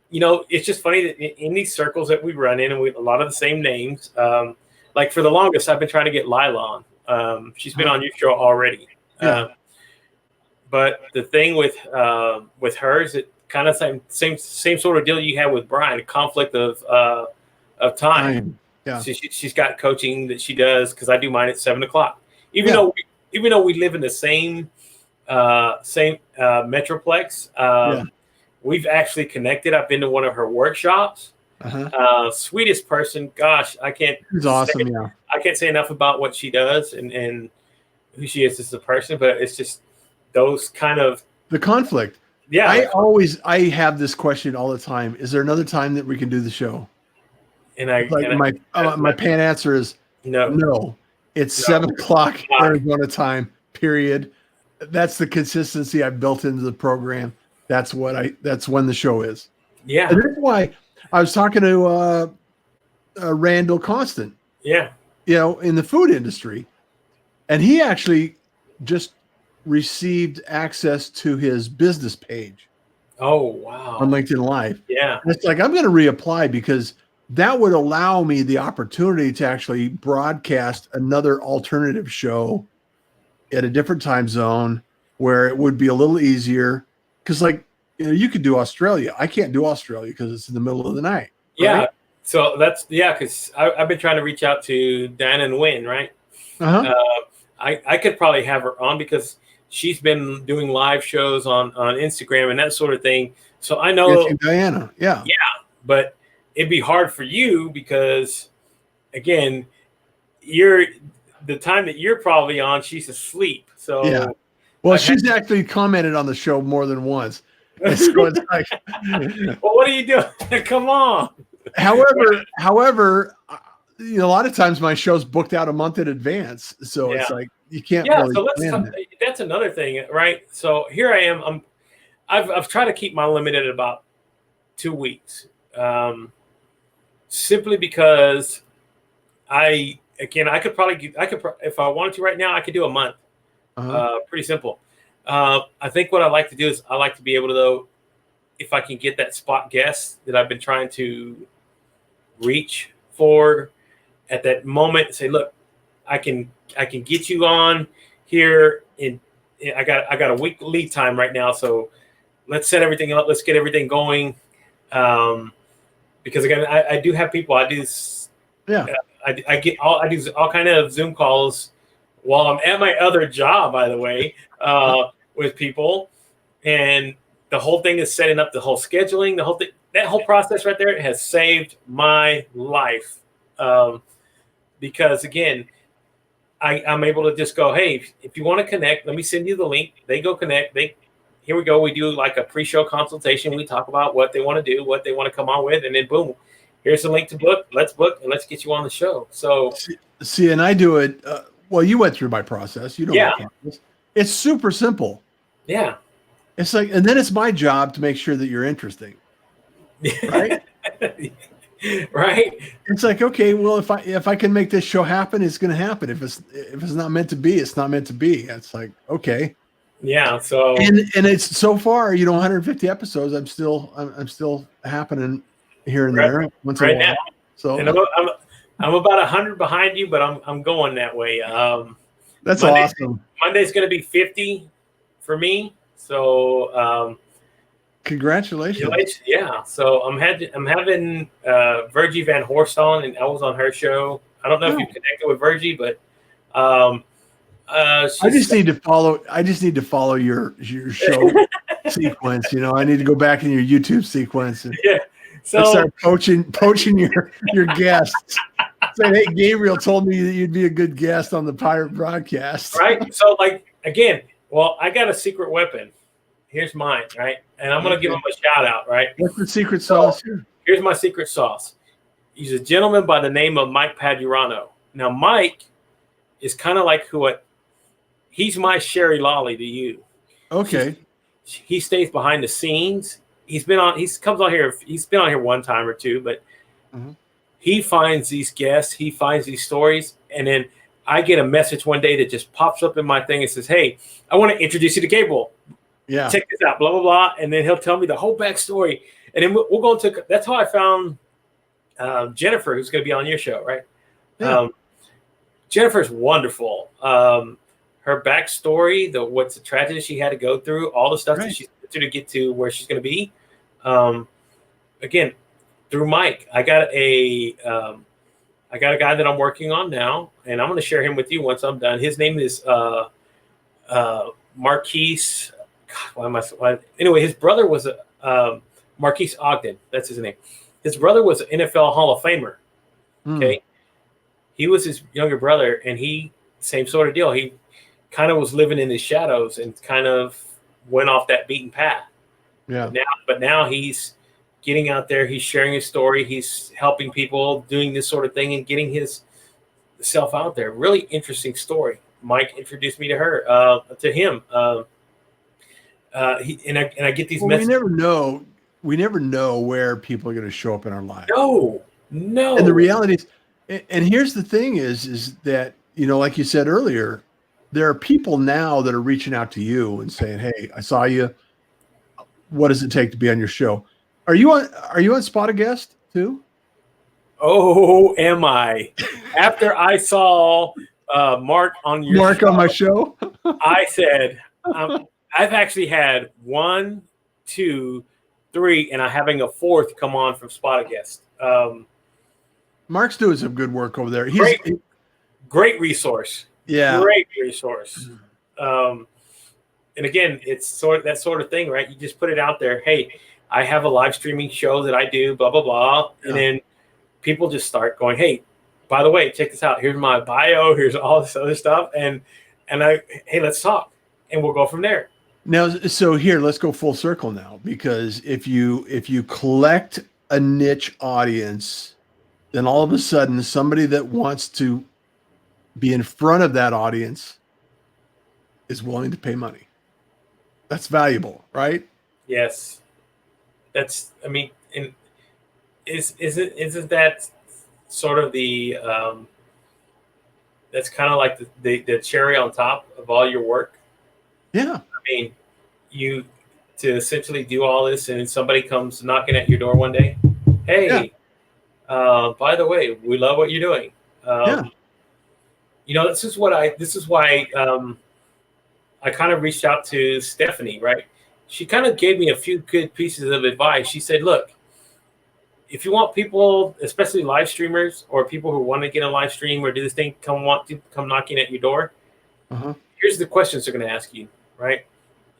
A: it's just funny that in these circles that we run in, and we a lot of the same names. Like for the longest, I've been trying to get Lila on. She's been on your show already.
B: Yeah.
A: But the thing with hers, it kind of same sort of deal you had with Brian, a conflict of time.
B: Yeah.
A: She's got coaching that she does, because I do mine at 7:00. Even though we live in the same metroplex, we've actually connected. I've been to one of her workshops. Sweetest person. Gosh, I can't.
B: She's awesome.
A: I can't say enough about what she does and who she is as a person, but it's just those kind of
B: the conflict.
A: Yeah.
B: I have this question all the time. Is there another time that we can do the show?
A: And I,
B: Like my pan answer is
A: no,
B: no. It's
A: No.
B: 7:00 Arizona time, period. That's the consistency I've built into the program. That's when the show is.
A: yeah,
B: And that's why I was talking to Randall Constant,
A: yeah.
B: in the food industry. And he actually just received access to his business page
A: Oh, wow.
B: on LinkedIn Live.
A: Yeah,
B: And it's like, I'm going to reapply because that would allow me the opportunity to actually broadcast another alternative show at a different time zone where it would be a little easier. Because, like, you could do Australia. I can't do Australia because it's in the middle of the night.
A: yeah.
B: Right?
A: So because I've been trying to reach out to Dan and Wynn, right?
B: Uh-huh.
A: I could probably have her on because she's been doing live shows on Instagram and that sort of thing. So I know,
B: Diana. Yeah.
A: but it'd be hard for you because, again, the time that you're probably on, she's asleep. So
B: Yeah. Well, she's actually commented on the show more than once. And so it's like,
A: well, what are you doing? Come on.
B: however, a lot of times my show's booked out a month in advance, so it's like you can't.
A: Yeah,
B: really
A: so
B: plan that.
A: that's another thing, right? So here I am. I've tried to keep my limit at about 2 weeks, simply because I could if I wanted to right now, I could do a month. Pretty simple. I think what I like to do is I like to be able to, though, if I can get that spot guest that I've been trying to reach for at that moment, say, look, I can get you on here I got a week lead time right now, so let's set everything up, let's get everything going. Because again, I do have people. I do all kind of Zoom calls while I'm at my other job, by the way, with people, and the whole thing is setting up the whole scheduling, the whole thing. That whole process right there has saved my life. Because again, I'm able to just go, hey, if you want to connect, let me send you the link. They go connect. Here we go. We do like a pre-show consultation. We talk about what they want to do, what they want to come on with, and then boom, here's the link to book. Let's book and let's get you on the show. So
B: see, and I do it. Well, you went through my process. You know,
A: yeah,
B: my process. It's super simple.
A: Yeah,
B: it's like, and then it's my job to make sure that you're interesting, right?
A: Right.
B: It's like, okay, well, if I can make this show happen, it's going to happen. If it's not meant to be, it's not meant to be. It's like, okay.
A: Yeah. So
B: and it's so far, 150 episodes. I'm still happening here and there once in a while.
A: Now. So and I'm about 100 behind you, but I'm going that way.
B: That's awesome.
A: Monday's going to be 50 for me. So
B: congratulations.
A: Yeah. So I'm having Virgie Van Horst on, and I was on her show. I don't know if you connected with Virgie, but I just need to
B: follow your show sequence. I need to go back in your YouTube sequence and start poaching your guests. Saying, hey, Gabriel told me that you'd be a good guest on the Pirate Broadcast.
A: Right. So again, well, I got a secret weapon. Here's mine, right? And I'm going to give him a shout out, right?
B: What's the secret sauce here?
A: Here's my secret sauce. He's a gentleman by the name of Mike Padurano. Now, Mike is kind of like he's my Sherry Lolly to you.
B: Okay.
A: He stays behind the scenes. He's been on here one time or two, but he finds these guests, he finds these stories, and then I get a message one day that just pops up in my thing and says, hey, I want to introduce you to Gabriel.
B: Yeah.
A: Check this out, blah, blah, blah. And then he'll tell me the whole backstory. And then we'll go into – that's how I found Jennifer, who's going to be on your show, right? Yeah. Jennifer's wonderful. Her backstory, what's the tragedy she had to go through, all the stuff that she's to get to where she's going to be. Again, through Mike, I got a guy that I'm working on now, and I'm going to share him with you once I'm done. His name is Marquise. Anyway, his brother was Marquise Ogden. That's his name. His brother was an NFL Hall of Famer. Okay. He was his younger brother, and same sort of deal. He kind of was living in his shadows and kind of went off that beaten path.
B: Yeah.
A: But now he's getting out there. He's sharing his story. He's helping people, doing this sort of thing, and getting his self out there. Really interesting story. Mike introduced me to him. I get these messages.
B: We never know where people are going to show up in our lives.
A: No.
B: And the reality is, and here's the thing is that, like you said earlier, there are people now that are reaching out to you and saying, "Hey, I saw you. What does it take to be on your show?" Are you on Spot a Guest too?
A: Oh, am I? After I saw Mark on
B: my show,
A: I said, I've actually had 1, 2, 3, and I'm having a fourth come on from Spot a Guest.
B: Mark's doing some good work over there. He's
A: great resource.
B: Yeah,
A: great resource. And again, it's that sort of thing, right? You just put it out there. Hey, I have a live streaming show that I do, blah blah blah, and then people just start going, "Hey, by the way, check this out. Here's my bio. Here's all this other stuff, hey, let's talk, and we'll go from there."
B: Now, so here, let's go full circle now, because if you collect a niche audience, then all of a sudden somebody that wants to be in front of that audience is willing to pay money. That's valuable, right?
A: Yes. Isn't that sort of the that's kind of like the cherry on top of all your work?
B: Yeah.
A: I mean, you to essentially do all this, and somebody comes knocking at your door one day. Hey, by the way, we love what you're doing. This is why I kind of reached out to Stephanie, right? She kind of gave me a few good pieces of advice. She said, look, if you want people, especially live streamers or people who want to get a live stream or do this thing, come knocking at your door. Here's the questions they're going to ask you, right?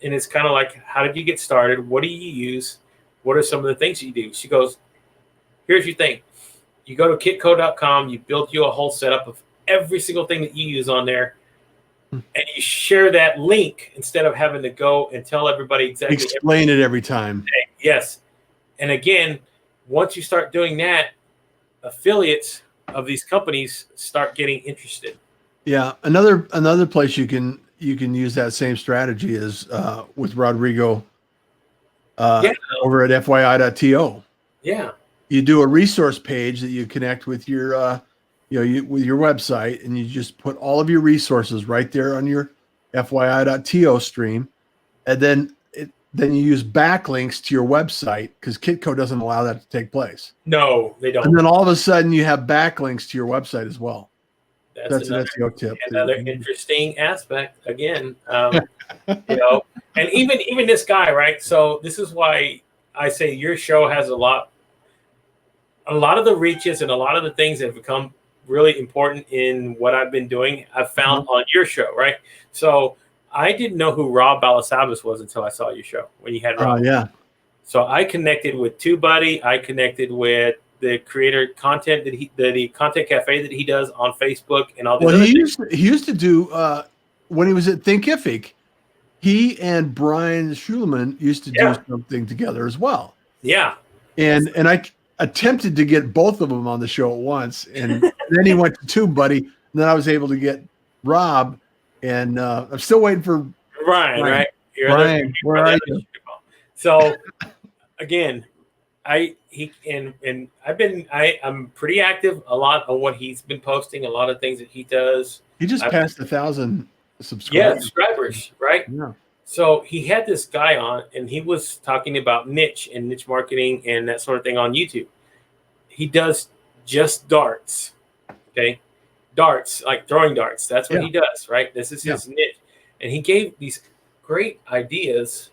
A: And it's kind of like, how did you get started? What do you use? What are some of the things you do? She goes, here's your thing. You go to kitco.com, you build you a whole setup of every single thing that you use on there, and you share that link instead of having to go and tell everybody exactly.
B: Explain it every time.
A: Yes. And again, once you start doing that, affiliates of these companies start getting interested.
B: Yeah. Another place you can use that same strategy is with Rodrigo over at FYI.to.
A: Yeah.
B: You do a resource page that you connect with your with your website, and you just put all of your resources right there on your FYI.to stream, and then you use backlinks to your website, because Kitco doesn't allow that to take place.
A: No, they don't.
B: And then all of a sudden you have backlinks to your website as well. That's an SEO tip.
A: Another interesting aspect again, and even this guy, right? So this is why I say your show has a lot of the reaches and a lot of the things that have become really important in what I've been doing, I've found on your show, right? So I didn't know who Rob Balasabas was until I saw your show when you had Rob.
B: Oh, yeah.
A: So I connected with TubeBuddy. I connected with the creator content the content cafe that he does on Facebook and all these other things.
B: He used to do when he was at Thinkific, he and Brian Schuleman used to do something together as well.
A: Yeah.
B: And I attempted to get both of them on the show at once, and then he went to TubeBuddy, and then I was able to get Rob, and I'm still waiting for
A: Brian. Right?
B: Brian, where are you?
A: So again, I'm pretty active a lot on what he's been posting, a lot of things that he does.
B: He just passed 1,000 subscribers.
A: Yeah, subscribers, right?
B: Yeah.
A: So he had this guy on, and he was talking about niche and niche marketing and that sort of thing on YouTube. He does just darts, okay? Darts, like throwing darts. That's what he does, right? This is his niche. And he gave these great ideas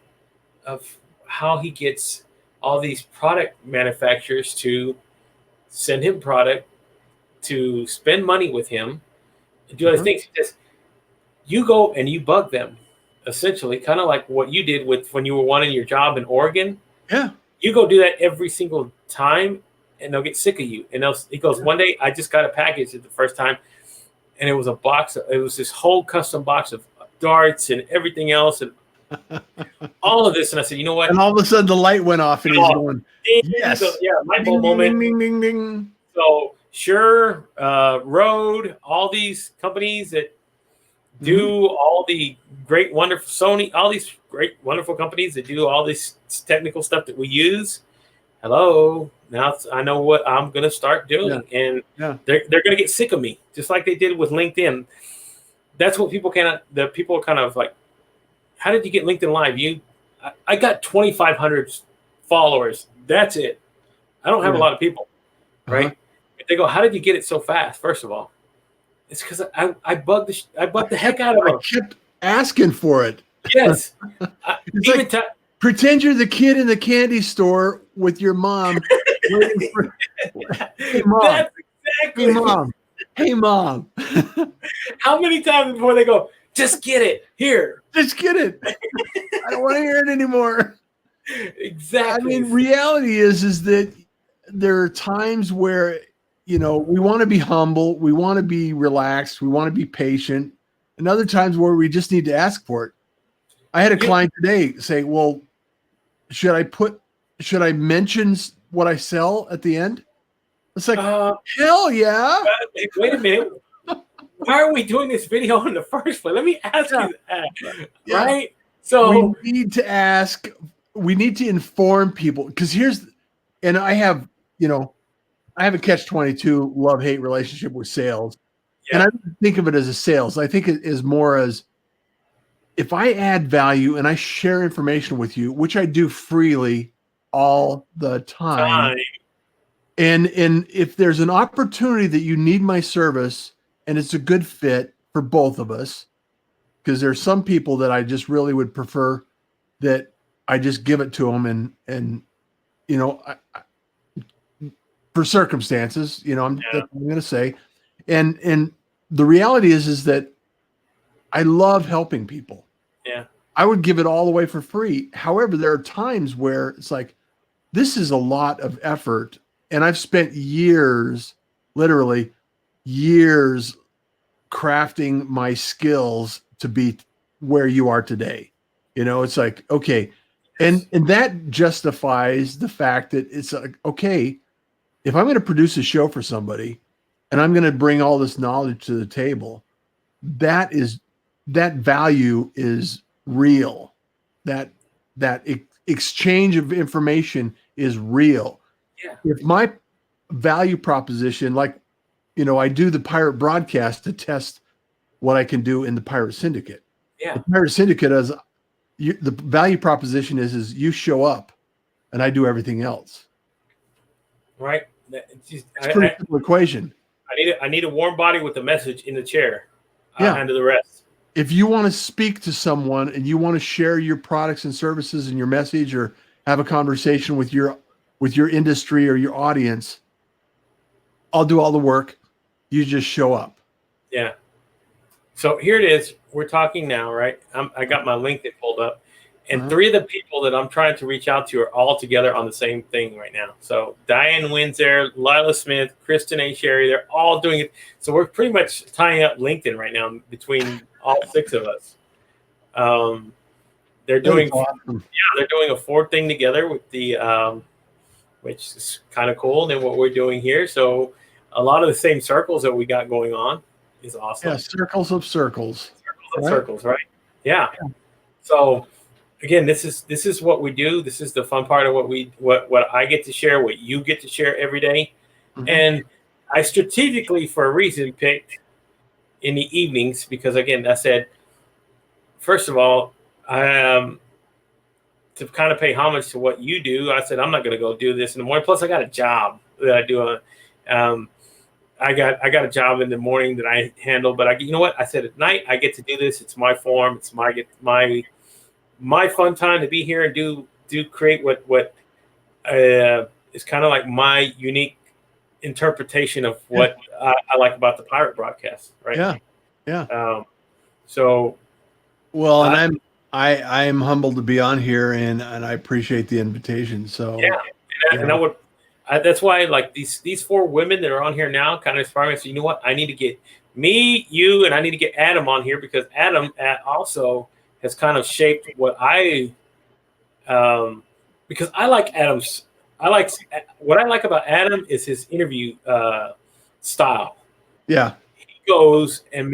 A: of how he gets all these product manufacturers to send him product, to spend money with him, and do other things. He says, you go and you bug them. Essentially, kind of like what you did with when you were wanting your job in Oregon. Yeah. You go do that every single time, and they'll get sick of you. And he goes, one day I just got a package the first time, and it was a box. It was this whole custom box of darts and everything else. And all of this. And I said, you know what?
B: And all of a sudden the light went off and he's going, yes.
A: So, yeah, light bulb
B: Ding,
A: moment.
B: ding, ding, ding, ding.
A: So Shure, Rode, all these companies that do all the great, wonderful Sony, all these great, wonderful companies that do all this technical stuff that we use. Hello, now I know what I'm going to start doing, and they're going to get sick of me, just like they did with LinkedIn. That's what people cannot. The people are kind of like, how did you get LinkedIn Live? I got 2,500 followers. That's it. I don't have a lot of people, right? If they go, how did you get it so fast? First of all, it's because I bugged the heck out of them.
B: I kept asking for it.
A: Yes.
B: Pretend you're the kid in the candy store with your mom. Waiting for, hey, mom.
A: That's exactly.
B: Hey, mom. Hey, mom.
A: How many times before they go, just get it here?
B: Just get it. I don't want to hear it anymore.
A: Exactly.
B: I mean, reality is that there are times where, we want to be humble. We want to be relaxed. We want to be patient. And other times where we just need to ask for it. I had a client today say, well, should I mention what I sell at the end? It's like, hell yeah.
A: Wait a minute. Why are we doing this video in the first place? Let me ask you that. Right? So
B: we need to ask, we need to inform people, because I have a catch-22 love-hate relationship with sales. And I don't think of it as a sales. I think it is more as, if I add value and I share information with you, which I do freely all the time. And if there's an opportunity that you need my service and it's a good fit for both of us, because there's some people that I just really would prefer that I just give it to them and for circumstances, that's what I'm going to say. And the reality is that I love helping people.
A: Yeah.
B: I would give it all away for free. However, there are times where it's like, this is a lot of effort. And I've spent years, literally years, crafting my skills to be where you are today. It's like, okay. And that justifies the fact that it's like, okay, if I'm going to produce a show for somebody and I'm going to bring all this knowledge to the table, that value is real. That exchange of information is real.
A: Yeah.
B: If my value proposition, like, I do the Pirate Broadcast to test what I can do in the Pirate Syndicate.
A: Yeah.
B: The Pirate Syndicate the value proposition is you show up and I do everything else.
A: Right.
B: It's a pretty simple equation.
A: I need a warm body with a message in the chair.
B: Yeah.
A: I'll handle the rest.
B: If you want to speak to someone and you want to share your products and services and your message, or have a conversation with your industry or your audience, I'll do all the work. You just show up.
A: Yeah. So here it is. We're talking now, right? I got my LinkedIn pulled up, and 3 of the people that I'm trying to reach out to are all together on the same thing right now. So Diane Wynn's there, Lila Smith, Kristen A. Sherry, they're all doing it. So we're pretty much tying up LinkedIn right now between all 6 of us. They're doing, they're doing a Ford thing together with the, which is kind of cool than what we're doing here. So a lot of the same circles that we got going on is awesome.
B: Yeah, circles of circles.
A: Circles, right? Yeah. So again, this is what we do. This is the fun part of what I get to share, what you get to share every day. Mm-hmm. And I strategically, for a reason, picked in the evenings because, again, I said, first of all, to kind of pay homage to what you do, I said I'm not going to go do this in the morning. Plus, I got a job that I do. I got a job in the morning that I handle, but you know what? I said at night I get to do this. It's my form. It's my fun time to be here and do create what is kind of like my unique interpretation of what I like about the Pirate Broadcast, right?
B: Yeah.
A: So,
B: well, and I am humbled to be on here, and I appreciate the invitation. So
A: and that's why, like, these 4 women that are on here now kind of inspire me. So you know what? I need to get me, you, and I need to get Adam on here because Adam also has kind of shaped what because I like Adam's. What I like about Adam is his interview style.
B: Yeah.
A: He goes and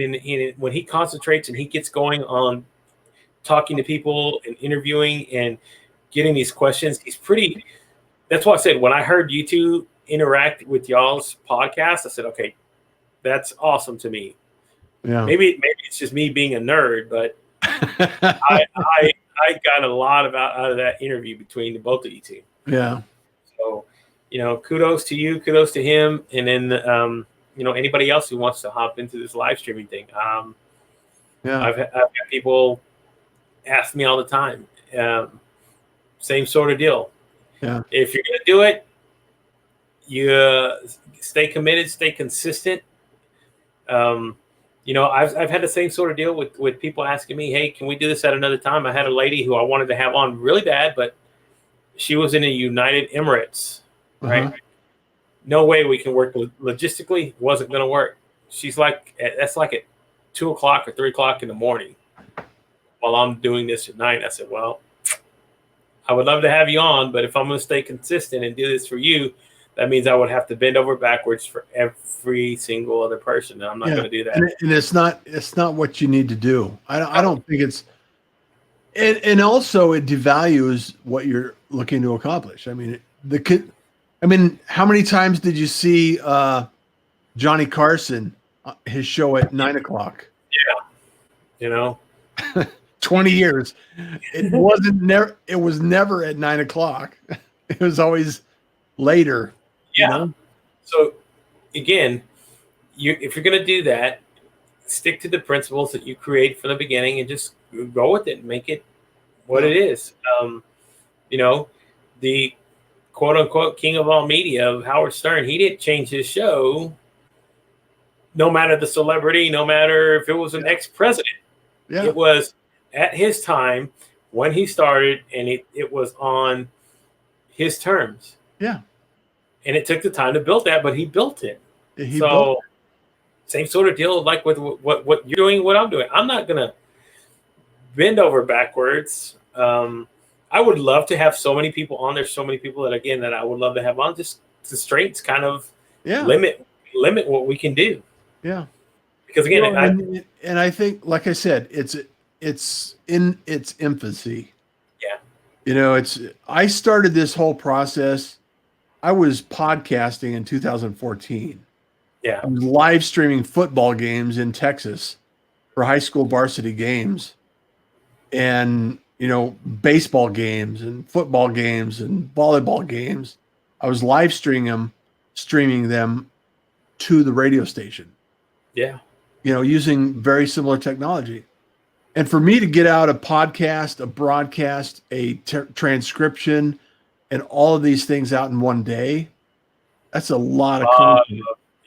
A: when he concentrates and he gets going on talking to people and interviewing and getting these questions, he's pretty. That's why I said when I heard you two interact with y'all's podcast, I said, okay, that's awesome to me.
B: Yeah.
A: Maybe it's just me being a nerd, but I got a lot out of that interview between the both of you two.
B: Yeah.
A: So, kudos to you, kudos to him, and then anybody else who wants to hop into this live streaming thing.
B: Yeah.
A: I've had people ask me all the time. Same sort of deal.
B: Yeah.
A: If you're gonna do it, you stay committed, stay consistent. I've had the same sort of deal with people asking me, hey, can we do this at another time? I had a lady who I wanted to have on really bad, but she was in the United Emirates, right?
B: Uh-huh.
A: No way we can work logistically. Wasn't going to work. She's like, that's like at 2 o'clock or 3 o'clock in the morning while I'm doing this at night. I said, well, I would love to have you on, but if I'm going to stay consistent and do this for you, that means I would have to bend over backwards for every single other person. And I'm not going to do that.
B: And it's not what you need to do. I don't think it's, and also it devalues what you're looking to accomplish. I mean, how many times did you see Johnny Carson, his show at 9 o'clock?
A: Yeah.
B: 20 years. It was never at 9 o'clock. It was always later.
A: Yeah. So again, if you're going to do that, stick to the principles that you create from the beginning and just go with it and make it what it is. The quote unquote king of all media of Howard Stern, he didn't change his show no matter the celebrity, no matter if it was an ex-president.
B: Yeah.
A: It was at his time when he started, and it was on his terms.
B: Yeah.
A: And it took the time to build that, but he built it. Same sort of deal like with what you're doing, what I'm doing. I'm not going to bend over backwards. I would love to have so many people on. There's so many people that I would love to have on. Just the strengths kind of limit what we can do.
B: Yeah.
A: Because again,
B: and I think, like I said, it's in its infancy.
A: Yeah.
B: I started this whole process. I was podcasting in 2014.
A: Yeah.
B: I was live streaming football games in Texas for high school varsity games, and baseball games and football games and volleyball games. I was live streaming them to the radio station.
A: Yeah.
B: Using very similar technology. And for me to get out a podcast, a broadcast, a transcription, and all of these things out in one day, that's a lot of content.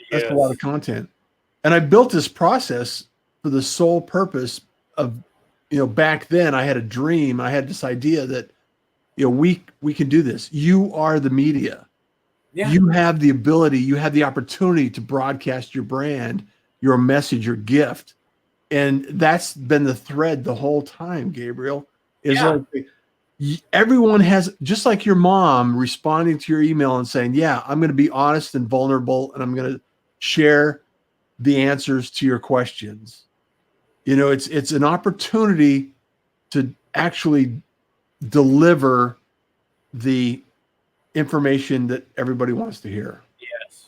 B: That's a lot of content. And I built this process for the sole purpose of, back then I had a dream. I had this idea that, we can do this. You are the media. Yeah. You have the ability, you have the opportunity to broadcast your brand, your message, your gift. And that's been the thread the whole time, Gabriel. Everyone has, just like your mom responding to your email and saying, yeah, I'm going to be honest and vulnerable, and I'm going to share the answers to your questions. It's an opportunity to actually deliver the information that everybody wants to hear.
A: Yes,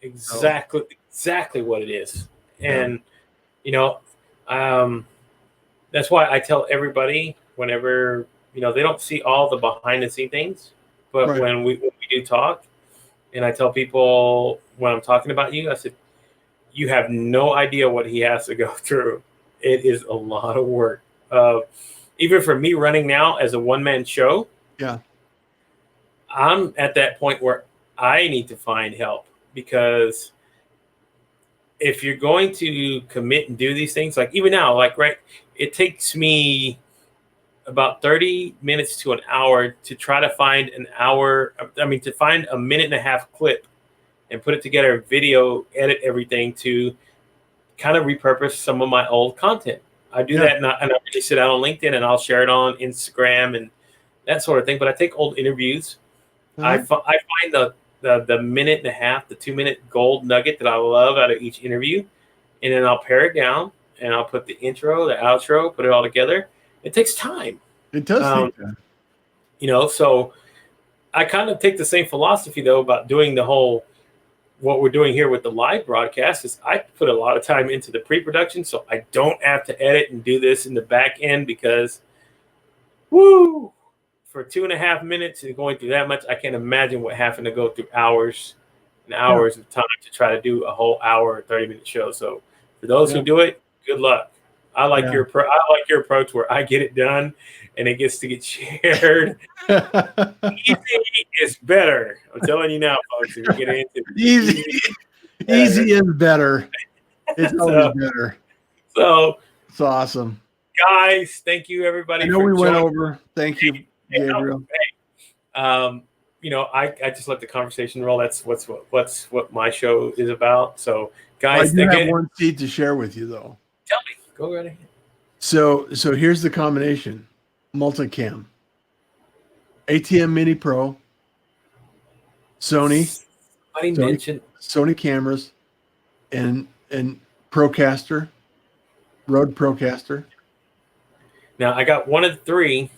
A: exactly what it is. And, that's why I tell everybody whenever, they don't see all the behind the scene things, but when we do talk, and I tell people when I'm talking about you, I said, you have no idea what he has to go through. It is a lot of work. Even for me running now as a one-man show, I'm at that point where I need to find help, because if you're going to commit and do these things, like even now, it takes me about 30 minutes to an hour to try to find to find a minute and a half clip and put it together, video, edit everything to kind of repurpose some of my old content. I do that, and I release it out on LinkedIn, and I'll share it on Instagram and that sort of thing. But I take old interviews. I find the minute and a half, the 2-minute gold nugget that I love out of each interview, and then I'll pare it down, and I'll put the intro, the outro, put it all together. It takes time.
B: It does take time.
A: So I kind of take the same philosophy, though, about doing the whole what we're doing here with the live broadcast is I put a lot of time into the pre-production, so I don't have to edit and do this in the back end because, for 2.5 minutes and going through that much, I can't imagine what having to go through hours and hours of time to try to do a whole hour or 30-minute show. So for those who do it, good luck. I like your approach where I get it done and it gets to get shared. Easy is better. I'm telling you now, folks. If you get into it,
B: easy is better. It's always better.
A: So
B: it's awesome,
A: guys. Thank you, everybody.
B: I know we went over. Thank you, Gabriel.
A: I just let the conversation roll. That's what my show is about. So, guys,
B: I have one seed to share with you, though.
A: Tell me. Go right ahead.
B: So here's the combination: multicam, ATEM Mini Pro, Sony cameras, and Procaster, Rode Procaster.
A: Now I got one of the three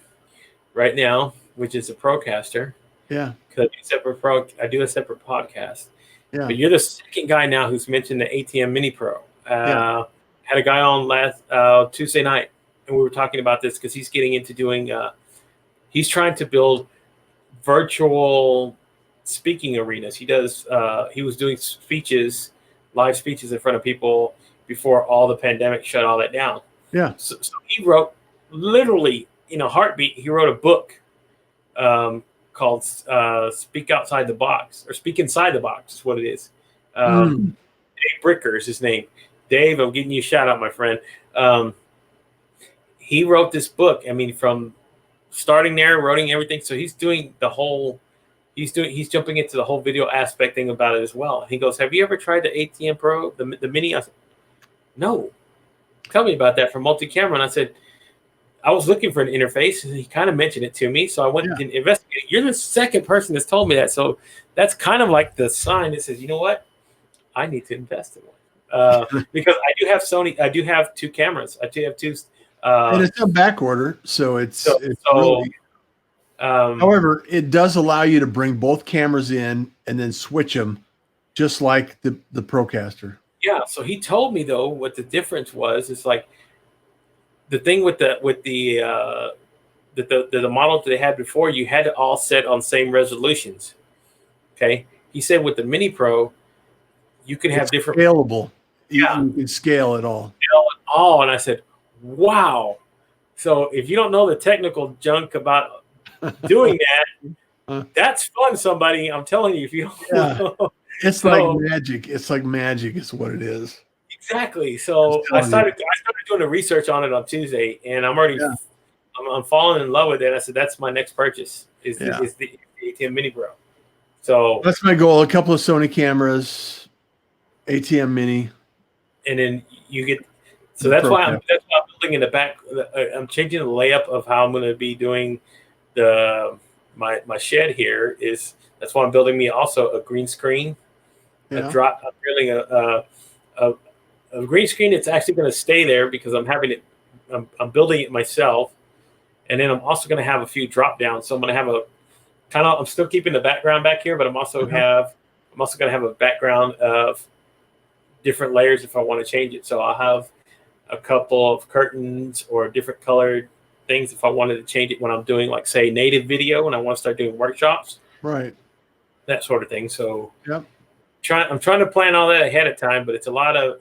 A: right now, which is a Procaster.
B: Yeah.
A: Because I do a separate podcast.
B: Yeah.
A: But you're the second guy now who's mentioned the ATEM Mini Pro. Had a guy on last Tuesday night, and we were talking about this because he's getting into doing. He's trying to build virtual speaking arenas. He does. He was doing live speeches in front of people before all the pandemic shut all that down.
B: Yeah.
A: So he wrote, literally in a heartbeat, he wrote a book called "Speak Outside the Box" or "Speak Inside the Box" is what it is. Dave Bricker is his name. Dave, I'm giving you a shout out, my friend. He wrote this book. I mean, from starting there, writing everything. So he's doing the whole. He's jumping into the whole video aspect thing about it as well. He goes, "Have you ever tried the ATEM Pro, the Mini?" I said, "No." Tell me about that for multi-camera. And I said, I was looking for an interface, and he kind of mentioned it to me. So I went and investigated. You're the second person that's told me that. So that's kind of like the sign that says, you know what? I need to invest in one. Because I do have Sony. I do have two cameras. I do have two.
B: And it's on back order, so it's really. However, it does allow you to bring both cameras in and then switch them, just like the Procaster.
A: Yeah. So he told me though what the difference was. It's like the thing with the model that they had before. You had to all set on same resolutions. Okay. He said with the Mini Pro, you can have different
B: scalable. You can scale it all.
A: And I said, wow. So if you don't know the technical junk about doing that, that's fun, somebody. I'm telling you, if you don't know.
B: It's like magic. It's like magic is what it is.
A: Exactly. So I started doing the research on it on Tuesday, and I'm already I'm falling in love with it. I said, that's my next purchase is the ATEM Mini Pro. So
B: that's my goal. A couple of Sony cameras, ATEM Mini.
A: And then you get, so that's why I'm building in the back. I'm changing the layup of how I'm going to be doing my shed here. That's why I'm building me also a green screen. I'm building a green screen. It's actually going to stay there because I'm having it. I'm building it myself, and then I'm also going to have a few drop downs. So I'm going to have I'm still keeping the background back here, but I'm also going to have a background of different layers if I want to change it. So I'll have a couple of curtains or different colored things if I wanted to change it when I'm doing, like, say, native video when I want to start doing workshops.
B: Right. That
A: sort of thing. So
B: I'm
A: trying to plan all that ahead of time, but it's a lot of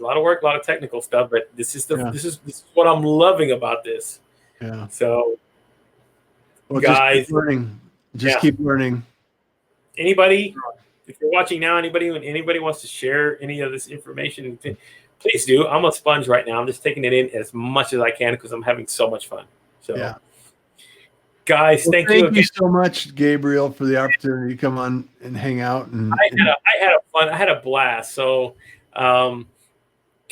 A: work, a lot of technical stuff. But this is what I'm loving about this.
B: Yeah.
A: So,
B: guys, just keep learning. Keep learning.
A: Anybody, if you're watching now, anybody wants to share any of this information, please do. I'm a sponge right now. I'm just taking it in as much as I can because I'm having so much fun. So, guys, thank you
B: so much, Gabriel, for the opportunity to come on and hang out. And
A: I had a blast. So,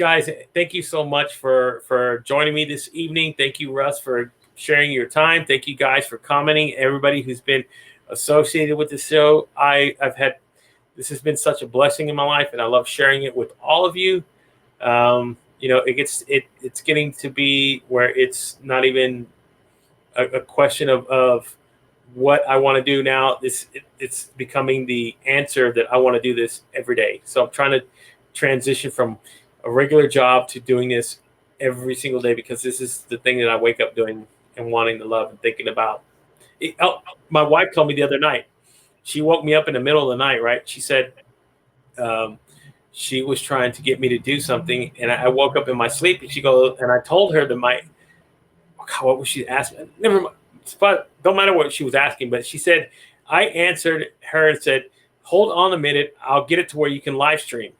A: guys, thank you so much for joining me this evening. Thank you, Russ, for sharing your time. Thank you guys for commenting. Everybody who's been associated with the show, this has been such a blessing in my life, and I love sharing it with all of you. It's getting to be where it's not even a question of what I want to do now. It's becoming the answer that I want to do this every day. So I'm trying to transition from a regular job to doing this every single day, because this is the thing that I wake up doing and wanting to love and thinking about. My wife told me the other night, she woke me up in the middle of the night, right? She said she was trying to get me to do something, and I woke up in my sleep, and she goes, and I told her that what was she asking? Never mind. But don't matter what she was asking, but she said, I answered her and said, hold on a minute, I'll get it to where you can live stream.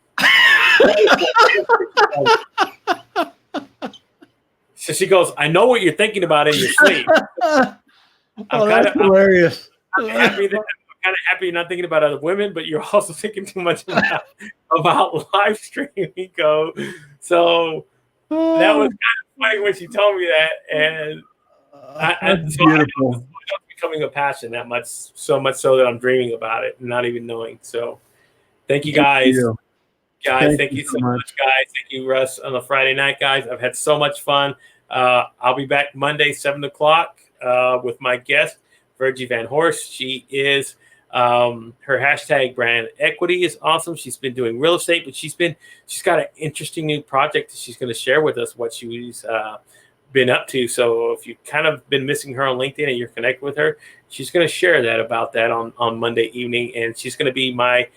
A: So she goes, I know what you're thinking about in your sleep.
B: That's hilarious.
A: I'm kind of happy you're not thinking about other women, but you're also thinking too much about live streaming. So that was kind of funny when she told me that, and
B: that's beautiful.
A: It's becoming a passion that much, so much so that I'm dreaming about it and not even knowing. So thank you guys. Thank you so much, guys. Thank you, Russ, on the Friday night, guys. I've had so much fun. I'll be back Monday, 7 o'clock with my guest, Virgie Van Horst. She is her hashtag brand equity is awesome. She's been doing real estate, but she's got an interesting new project that she's going to share with us what she's been up to. So if you've kind of been missing her on LinkedIn and you're connected with her, she's going to share about that on Monday evening, and she's going to be my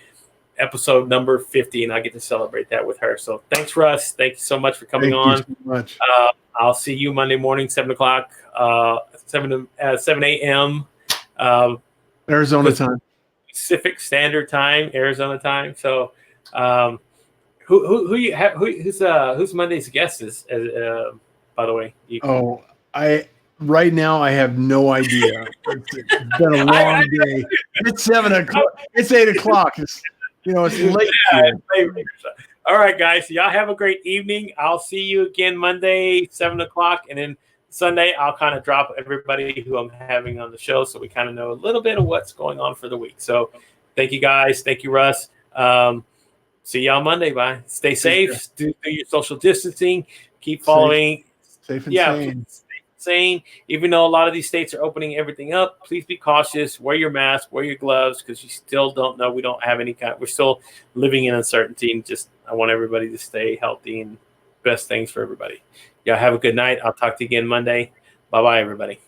A: episode number 50, and I get to celebrate that with her. So thanks, Russ. Thank you so much for coming on.
B: Thank you so much.
A: I'll see you Monday morning, 7 o'clock, 7 a.m.
B: Arizona time. Pacific
A: Standard Time, Arizona time. So who's Monday's guest is, by the way?
B: Right now I have no idea. It's been a long day. It's 7 o'clock. It's 8 o'clock. It's late.
A: All right, guys. So y'all have a great evening. I'll see you again Monday, 7 o'clock. And then Sunday, I'll kind of drop everybody who I'm having on the show, so we kind of know a little bit of what's going on for the week. So thank you, guys. Thank you, Russ. See y'all Monday. Bye. Stay safe. Do your social distancing. Keep following.
B: Safe and
A: sane. Even though a lot of these states are opening everything up, please be cautious. Wear your mask, wear your gloves, because you still don't know. We don't have we're still living in uncertainty, and I want everybody to stay healthy, and best things for everybody. Y'all have a good night. I'll talk to you again Monday. Bye-bye, everybody.